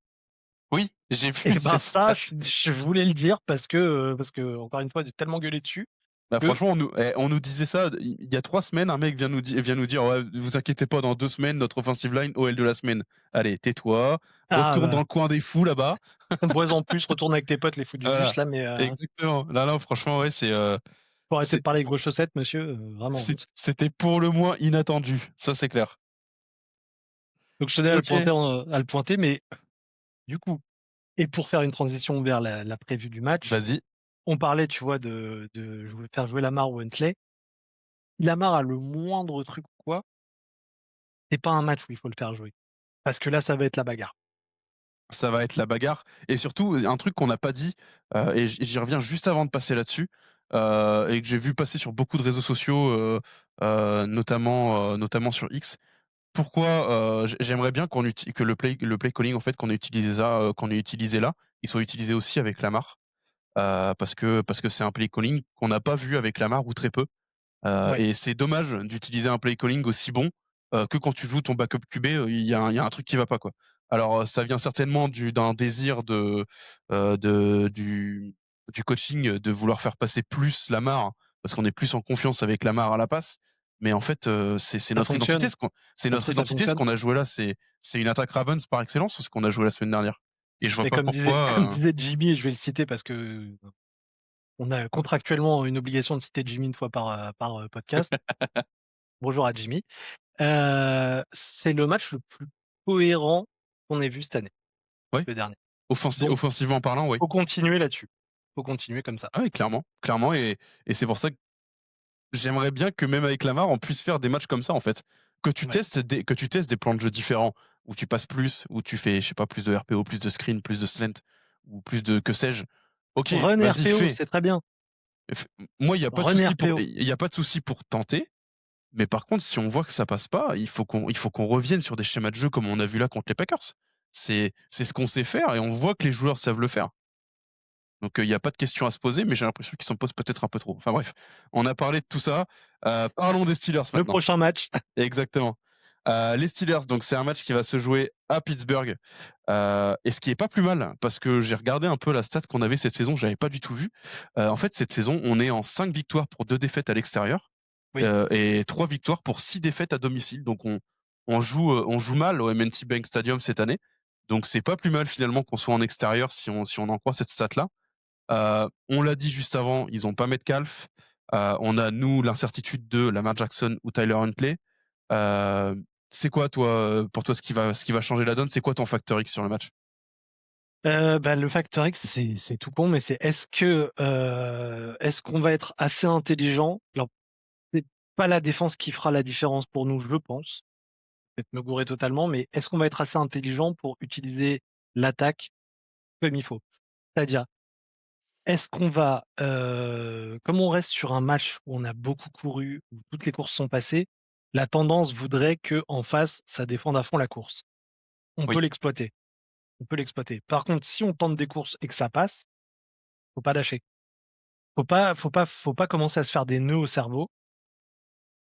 Oui, j'ai vu Et ben cette ça, stat. je voulais le dire parce que encore une fois, j'ai tellement gueulé dessus Bah, que franchement, on nous disait ça il y a 3 semaines, un mec vient nous dire: «Ouais, vous inquiétez pas, dans 2 semaines, notre offensive line OL de la semaine». Allez, tais-toi, ah retourne dans bah, le coin des fous là-bas. bois en plus, retourne avec tes potes les fous du bus Voilà, là, mais exactement. Là, là, franchement, ouais, faut arrêter de c'est parler avec vos chaussettes monsieur, vraiment. c'était pour le moins inattendu, ça c'est clair. Donc je tenais à OK, le pointer, mais du coup et pour faire une transition vers la prévue du match, vas-y. on parlait, tu vois, de faire jouer Lamar ou Huntley. Si Lamar a le moindre truc ou quoi, c'est pas un match où il faut le faire jouer. Parce que là, ça va être la bagarre. Ça va être la bagarre, et surtout, un truc qu'on n'a pas dit, et j'y reviens juste avant de passer là-dessus, et que j'ai vu passer sur beaucoup de réseaux sociaux, notamment sur X. pourquoi, j'aimerais bien que le play calling en fait qu'on ait utilisé là, il soit utilisé aussi avec Lamar, parce que c'est un play calling qu'on n'a pas vu avec Lamar ou très peu. Ouais. Et c'est dommage d'utiliser un play calling aussi bon, que quand tu joues ton backup QB, il y a un truc qui va pas, quoi. Alors, ça vient certainement d'un désir du coaching, de vouloir faire passer plus Lamar, parce qu'on est plus en confiance avec Lamar à la passe. Mais en fait, c'est Ça notre identité fonctionne. c'est On notre sait ça identité ce fonctionne. qu'on a joué là, c'est une attaque Ravens par excellence, ce qu'on a joué la semaine dernière. Et je vois Mais pas comme pourquoi, disait Jimmy, et je vais le citer parce que on a contractuellement une obligation de citer Jimmy une fois par podcast. Bonjour à Jimmy. C'est le match le plus cohérent qu'on ait vu cette année, ouais, le dernier. offensi Donc offensivement parlant, oui. faut continuer là-dessus. Faut continuer comme ça. Ah oui, clairement, clairement, et c'est pour ça que j'aimerais bien que même avec Lamar, on puisse faire des matchs comme ça, en fait. Ouais. Que tu testes des plans de jeu différents, où tu passes plus, où tu fais, je sais pas, plus de RPO, plus de screen, plus de slant, ou plus de que sais-je. OK, Run vas-y, RPO, fais. c'est très bien. F Moi, Run RPO. il y a pas de souci pour tenter, mais par contre, si on voit que ça passe pas, il faut qu'on revienne sur des schémas de jeu comme on a vu là contre les Packers. C'est ce qu'on sait faire et on voit que les joueurs savent le faire. Donc, il y a pas de questions à se poser, mais j'ai l'impression qu'ils s'en posent peut-être un peu trop. Enfin bref, on a parlé de tout ça, parlons des Steelers Le maintenant. prochain match. Exactement. Les Steelers, donc c'est un match qui va se jouer à Pittsburgh, et ce qui est pas plus mal, parce que j'ai regardé un peu la stat qu'on avait cette saison, j'avais pas du tout vu. En fait, cette saison, on est en 5 victoires pour 2 défaites à l'extérieur, Oui. et 3 victoires pour 6 défaites à domicile. Donc on joue mal au M&T Bank Stadium cette année. Donc c'est pas plus mal finalement qu'on soit en extérieur si on en croit cette stat-là. On l'a dit juste avant, ils ont pas Metcalf. On a nous l'incertitude de Lamar Jackson ou Tyler Huntley. C'est quoi toi, pour toi ce qui va changer la donne? C'est quoi ton facteur X sur le match? Bah, le facteur X, c'est tout con, mais c'est est-ce qu'on va être assez intelligent? Alors, c'est pas la défense qui fera la différence pour nous, je pense. Peut-être me gourer totalement, mais est-ce qu'on va être assez intelligent pour utiliser l'attaque comme il faut? C'est-à-dire, est-ce qu'on va, comme on reste sur un match où on a beaucoup couru, où toutes les courses sont passées, la tendance voudrait que en face, ça défende à fond la course. On peut Oui, l'exploiter. On peut l'exploiter. Par contre, si on tente des courses et que ça passe, faut pas lâcher. Faut pas commencer à se faire des nœuds au cerveau.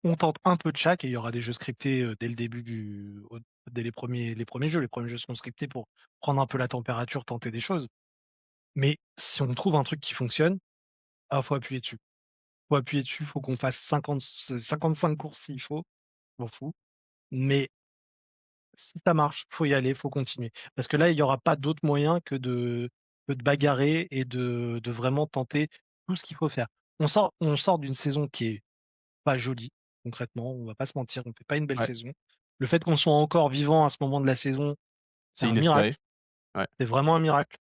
On tente un peu de chaque et il y aura des jeux scriptés dès le début dès les premiers jeux. Les premiers jeux seront scriptés pour prendre un peu la température, tenter des choses. Mais si on trouve un truc qui fonctionne, faut appuyer dessus. Faut appuyer dessus, faut qu'on fasse 55 courses s'il faut, je m'en fous. Mais si ça marche, faut y aller, faut continuer. Parce que là, il y aura pas d'autre moyen que de bagarrer et de vraiment tenter tout ce qu'il faut faire. On sort d'une saison qui est pas jolie, concrètement, on va pas se mentir, on fait pas une belle ouais, saison. Le fait qu'on soit encore vivant à ce moment de la saison, c'est c'est un inespéré. miracle, Ouais. c'est vraiment un miracle.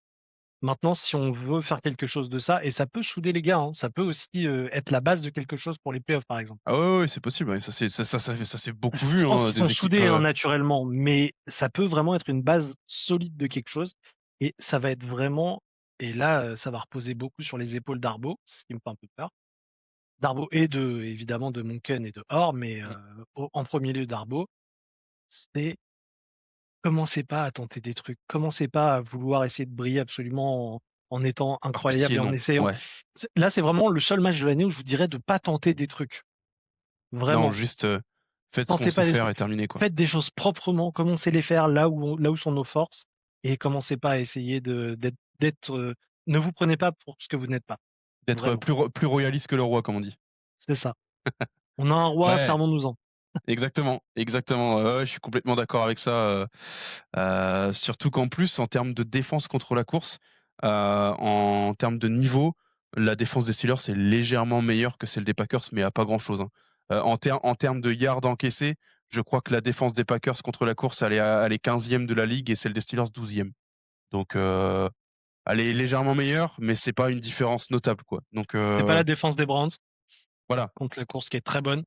Maintenant, si on veut faire quelque chose de ça, et ça peut souder les gars, hein, ça peut aussi être la base de quelque chose pour les playoffs, par exemple. Ah ouais, ouais, c'est possible, ouais, ça s'est beaucoup Je vu, pense hein, qu'ils sont des équipes, soudés hein, naturellement, mais ça peut vraiment être une base solide de quelque chose. Et ça va être vraiment, et là, ça va reposer beaucoup sur les épaules d'Arbo, c'est ce qui me fait un peu peur. D'Arbo et évidemment, de Monken et de Or, mais mmh, en premier lieu d'Arbo, c'est commencez pas à tenter des trucs, commencez pas à vouloir essayer de briller absolument en étant par incroyable pitié, et en non. essayant. Ouais. Là, c'est vraiment le seul match de l'année où je vous dirais de pas tenter des trucs. Non, Vraiment. juste, faites ce qu'on Tentez sait pas des faire trucs. et terminez, quoi. Faites des choses proprement, commencez les faire là où sont nos forces et commencez pas à essayer ne vous prenez pas pour ce que vous n'êtes pas. D'être Vraiment. plus royaliste que le roi, comme on dit. C'est ça. On a un roi, Ouais. servons-nous-en. Exactement, exactement. Ouais, ouais, je suis complètement d'accord avec ça. Surtout qu'en plus, en termes de défense contre la course, en termes de niveau, la défense des Steelers est légèrement meilleure que celle des Packers, mais à pas grand-chose, hein. En termes de yards encaissés, je crois que la défense des Packers contre la course, elle est 15e de la ligue et celle des Steelers 12e. Donc, elle est légèrement meilleure, mais c'est pas une différence notable, quoi. Donc, C'est pas la défense des Browns voilà, contre la course qui est très bonne.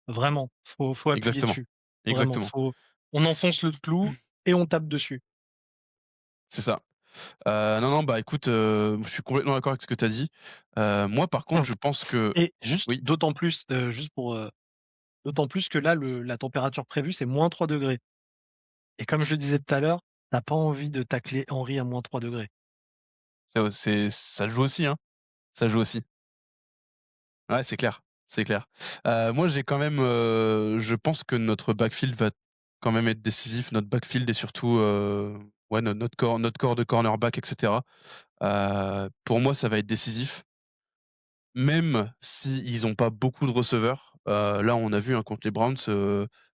Vraiment. Faut appuyer exactement, dessus. Vraiment. exactement. On enfonce le clou et on tape dessus. C'est ça. Non, non, bah, écoute, je suis complètement d'accord avec ce que tu as dit. Moi, par contre, je pense que Et juste oui, d'autant plus, juste pour D'autant plus que là, la température prévue, c'est -3 degrés. Et comme je le disais tout à l'heure, t'as pas envie de tacler Henry à -3 degrés. Ça joue aussi, hein. Ça joue aussi. Ouais, c'est clair, c'est clair. Moi, j'ai quand même, je pense que notre backfield va quand même être décisif. Notre backfield et surtout, ouais, notre corps de cornerback et cetera. Pour moi, ça va être décisif. Même s'ils ont pas beaucoup de receveurs, là, on a vu, hein, contre les Browns,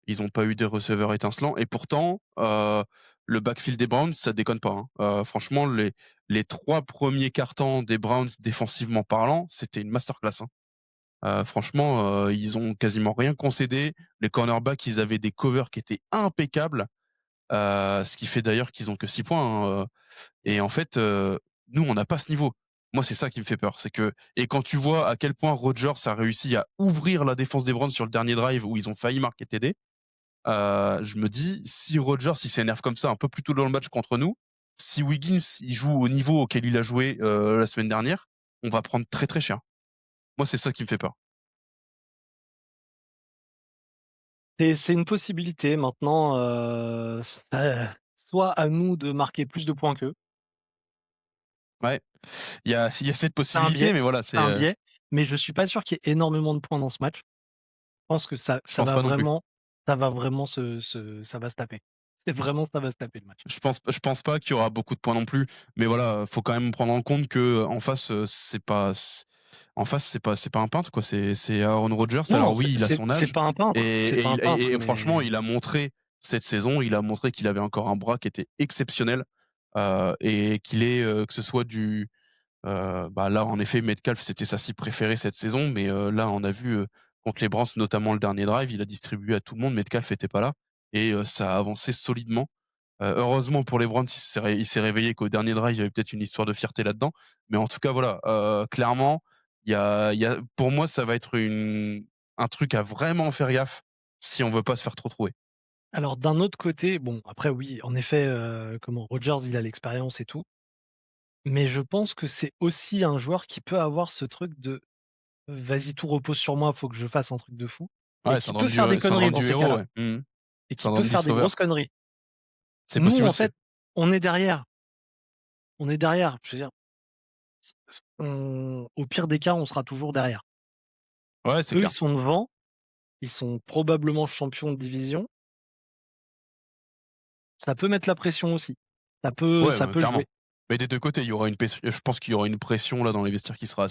ils ont pas eu des receveurs étincelants et pourtant, le backfield des Browns, ça déconne pas, hein. Franchement, les 3 premiers quart-temps des Browns, défensivement parlant, c'était une masterclass, hein. Franchement, ils ont quasiment rien concédé. Les cornerbacks, ils avaient des covers qui étaient impeccables, ce qui fait d'ailleurs qu'ils ont que 6 points, hein, et en fait, nous, on n'a pas ce niveau. Moi, c'est ça qui me fait peur. C'est que et quand tu vois à quel point Rodgers a réussi à ouvrir la défense des Browns sur le dernier drive où ils ont failli marquer TD, je me dis: «Si Rodgers, il s'énerve comme ça un peu plus tôt dans le match contre nous, si Wiggins, il joue au niveau auquel il a joué, la semaine dernière, on va prendre très, très cher». Moi, c'est ça qui me fait peur. Et c'est une possibilité maintenant, soit à nous de marquer plus de points qu'eux. Ouais, il y a cette C'est un possibilité, biais, mais voilà, c'est un biais, mais je suis pas sûr qu'il y ait énormément de points dans ce match. Je pense que ça je ça pense va pas non plus. vraiment ça va vraiment ça va se taper. C'est vraiment ça va se taper le match. Je pense pas qu'il y aura beaucoup de points non plus, mais voilà, faut quand même prendre en compte que en face, en face, c'est pas un peintre, quoi. C'est Aaron Rodgers. Non, Alors c'est oui, il a c'est son c'est âge pas un peintre, et c'est et pas un il et peintre, et franchement, mais il a montré cette saison, il a montré qu'il avait encore un bras qui était exceptionnel, et qu'il est, que ce soit bah, là, en effet, Metcalf, c'était sa cible préférée cette saison, mais là, on a vu, contre les Browns, notamment le dernier drive, il a distribué à tout le monde. Metcalf était pas là et ça a avancé solidement. Heureusement pour les Browns, il s'est réveillé qu'au dernier drive, il y avait peut-être une histoire de fierté là-dedans. Mais en tout cas, voilà, clairement, il y a pour moi, ça va être un truc à vraiment faire gaffe si on veut pas se faire trop trouer. alors d'un autre côté, bon après oui, en effet, comment Rodgers, il a l'expérience et tout, mais je pense que c'est aussi un joueur qui peut avoir ce truc de: «Vas-y, tout repose sur moi, faut que je fasse un truc de fou» et Ouais, qui peut faire des conneries syndrome dans du ces héros, cas-là ouais. Mmh. et qui peut Syndrome du faire des grosses sauveur. conneries. C'est Nous, possible en aussi. fait, on est derrière, on est derrière. Je veux dire, au pire des cas, on sera toujours derrière. Ouais, c'est Eux, ils clair. sont devant, ils sont probablement champions de division. Ça peut mettre la pression aussi. Ouais, Ça peut clairement. jouer. Mais des 2 côtés, il y aura je pense qu'il y aura une pression là dans les vestiaires qui sera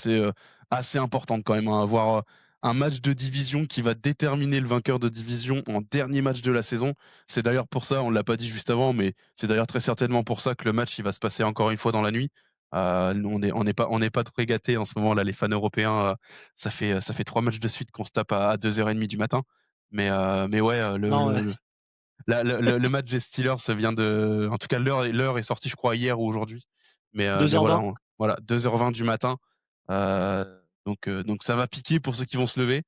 assez importante quand même, hein. Avoir, un match de division qui va déterminer le vainqueur de division en dernier match de la saison. C'est d'ailleurs pour ça, on l'a pas dit juste avant, mais c'est d'ailleurs très certainement pour ça que le match, il va se passer encore une fois dans la nuit. Nous on n'est pas très gâtés en ce moment là, les fans européens, ça fait 3 matchs de suite qu'on se tape à 2:30 du matin. Mais ouais, Non, le match des Steelers vient de, en tout cas, l'heure est sortie, je crois, hier ou aujourd'hui. Mais voilà, 2h20. voilà, 2:20 du matin. Euh, donc ça va piquer pour ceux qui vont se lever.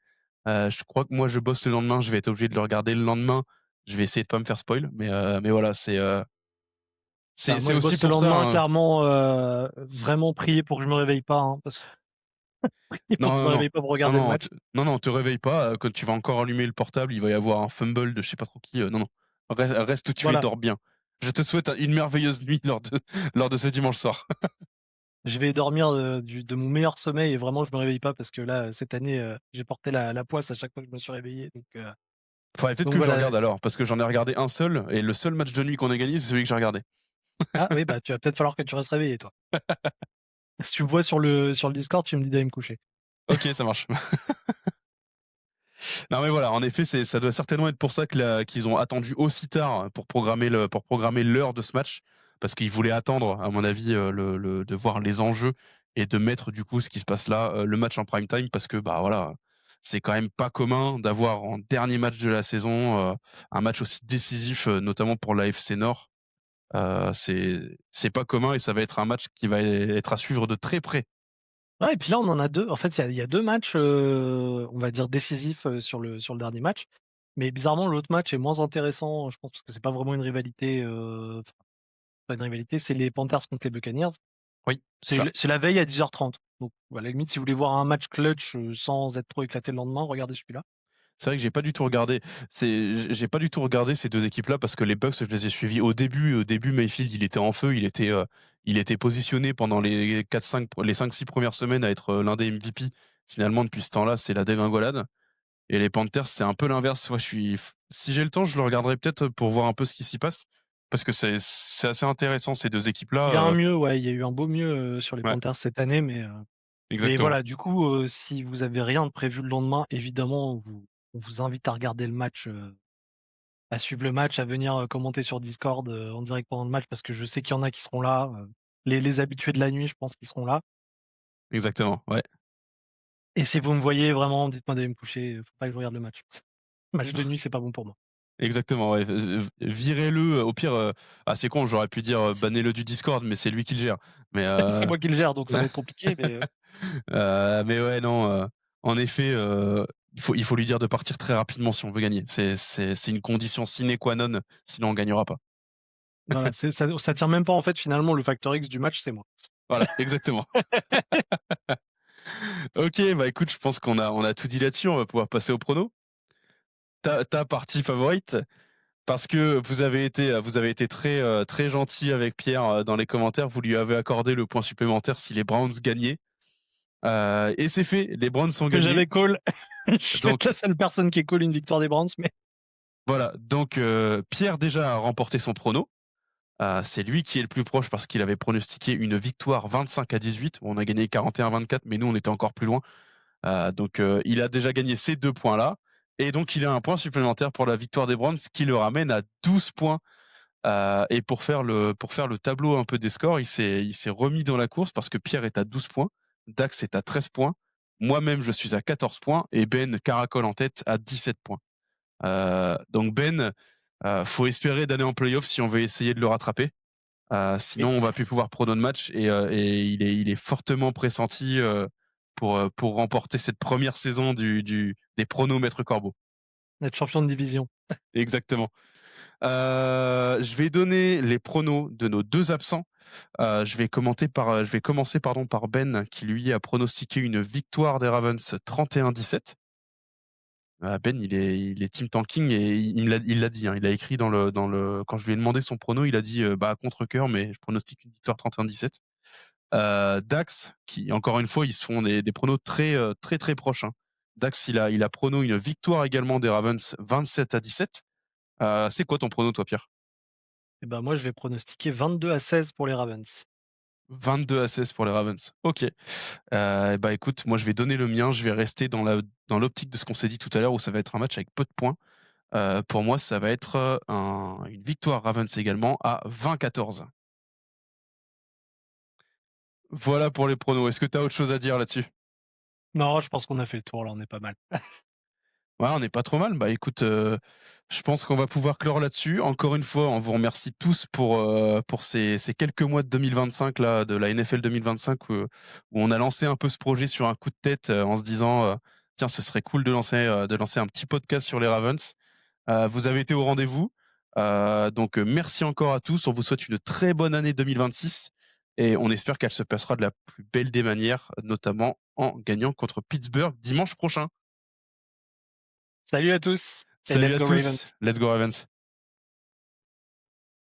Je crois que moi, je bosse le lendemain. Je vais être obligé de le regarder le lendemain. Je vais essayer de pas me faire spoil. Mais voilà, c'est Bah, c'est moi, c'est je aussi bosse le pour ça, lendemain, hein. clairement, vraiment prier pour que je me réveille pas, hein, parce que prier pour que Non, je non, me non. réveille pas pour Non, regarder le non, match. non, non, te réveille pas. Quand tu vas encore allumer le portable, il va y avoir un fumble de je sais pas trop qui. Non, non. Reste où tu es, Voilà, dors bien. Je te souhaite une merveilleuse nuit lors de ce dimanche soir. je vais dormir, de mon meilleur sommeil et vraiment je me réveille pas parce que là, cette année, j'ai porté la poisse à chaque fois que je me suis réveillé Faudrait peut-être donc que je le voilà. regarde alors, parce que j'en ai regardé un seul, et le seul match de nuit qu'on a gagné, c'est celui que j'ai regardé. Ah oui, bah, tu vas peut-être falloir que tu restes réveillé toi. Si tu me vois sur le Discord, tu me dis d'aller me coucher. Ok, ça marche. Non mais voilà, en effet, ça doit certainement être pour ça qu'ils ont attendu aussi tard pour programmer l'heure de ce match, parce qu'ils voulaient attendre, à mon avis, de voir les enjeux et de mettre du coup ce qui se passe là, le match en prime time, parce que bah voilà, c'est quand même pas commun d'avoir en dernier match de la saison, un match aussi décisif, notamment pour l'AFC Nord. C'est pas commun et ça va être un match qui va être à suivre de très près. Ouais et puis là, on en a 2. En fait, il y a 2 matchs, on va dire décisifs, sur le dernier match. Mais bizarrement, l'autre match est moins intéressant, je pense parce que c'est pas vraiment une rivalité, enfin, pas une rivalité, c'est les Panthers contre les Buccaneers. Oui, c'est ça. C'est la veille à 10h30. Donc à la limite, si vous voulez voir un match clutch, sans être trop éclaté le lendemain, regardez celui-là. C'est vrai que j'ai pas du tout regardé. J'ai pas du tout regardé ces 2 équipes-là parce que les Bucks, je les ai suivis au début. Au début, Mayfield, il était en feu. Il était positionné pendant les 5-6 premières semaines à être, l'un des MVP. Finalement, depuis ce temps-là, c'est la dégringolade et les Panthers, c'est un peu l'inverse. Ouais, si j'ai le temps, je le regarderai peut-être pour voir un peu ce qui s'y passe parce que c'est assez intéressant ces 2 Il y a équipes-là, un mieux, ouais, il y a eu un beau mieux, sur les ouais, Panthers cette année, mais exactement. voilà, du coup, si vous avez rien de prévu le lendemain, évidemment, on vous invite à regarder le match, à suivre le match, à venir, commenter sur Discord, en direct pendant le match parce que je sais qu'il y en a qui seront là, les habitués de la nuit, je pense qu'ils seront là. Exactement, ouais. Et si vous me voyez, vraiment, dites-moi d'aller me coucher, faut pas que je regarde le match. Match de nuit, c'est pas bon pour moi. Exactement, ouais, virez-le, au pire, c'est con, j'aurais pu dire, bannez-le du Discord, mais c'est lui qui le gère. Mais C'est moi qui le gère, donc ça va être compliqué, mais mais ouais, non, en effet, il faut lui dire de partir très rapidement si on veut gagner. C'est une condition sine qua non, sinon on gagnera pas. voilà, ça tient même pas, en fait, finalement, le facteur X du match, c'est moi. Voilà, exactement. OK, bah, écoute, je pense on a tout dit là-dessus, on va pouvoir passer au prono. Ta partie favorite, parce que vous avez été très, très gentil avec Pierre, dans les commentaires. Vous lui avez accordé le point supplémentaire si les Browns gagnaient, et c'est fait, les Browns sont Que gagnés. j'avais call. Je vais être Donc la seule personne qui call une victoire des Browns, mais voilà, donc Pierre déjà a remporté son prono. C'est lui qui est le plus proche parce qu'il avait pronostiqué une victoire 25-18. On a gagné 41-24, mais nous on était encore plus loin. Donc il a déjà gagné ces 2 points-là. Et donc il a un point supplémentaire pour la victoire des Browns, ce qui le ramène à 12 points. Et pour faire le tableau un peu des scores, il s'est remis dans la course parce que Pierre est à 12 points, Dax est à 13 points, moi-même je suis à 14 points et Ben caracole en tête à 17 points. Donc Ben, faut espérer d'aller en playoff si on veut essayer de le rattraper. Sinon, et on va plus pouvoir prono de match et il est fortement pressenti pour remporter cette première saison des pronos Maître Corbeau. être champion de division. Exactement. Je vais donner les pronos de nos 2 absents. Je vais commencer pardon par Ben qui lui a pronostiqué une victoire des Ravens 31-17. Ben, il est team tanking et il l'a dit, hein, il a écrit quand je lui ai demandé son prono, il a dit bah à contre-cœur, mais je pronostique une victoire 31-17. Dax, qui encore une fois, ils se font des pronos très très très proches, hein. Dax, il a prono une victoire également des Ravens 27-17. C'est quoi ton prono, toi, Pierre? Et ben moi, je vais pronostiquer 22-16 pour les Ravens. 22-16 pour les Ravens. Ok. Bah écoute, moi je vais donner le mien. Je vais rester dans l'optique de ce qu'on s'est dit tout à l'heure où ça va être un match avec peu de points. Pour moi, ça va être une victoire Ravens également à 20-14. Voilà pour les pronos. Est-ce que tu as autre chose à dire là-dessus? Non, je pense qu'on a fait le tour là, on est pas mal. Ouais, on n'est pas trop mal. Bah écoute, je pense qu'on va pouvoir clore là-dessus. Encore une fois, on vous remercie tous pour ces quelques mois de 2025 là, de la NFL 2025 où on a lancé un peu ce projet sur un coup de tête en se disant tiens, ce serait cool de lancer un petit podcast sur les Ravens. Vous avez été au rendez-vous. Donc merci encore à tous. On vous souhaite une très bonne année 2026 et on espère qu'elle se passera de la plus belle des manières, notamment en gagnant contre Pittsburgh dimanche prochain. Salut à tous et Salut let's à go tous. Ravens! Let's go Ravens.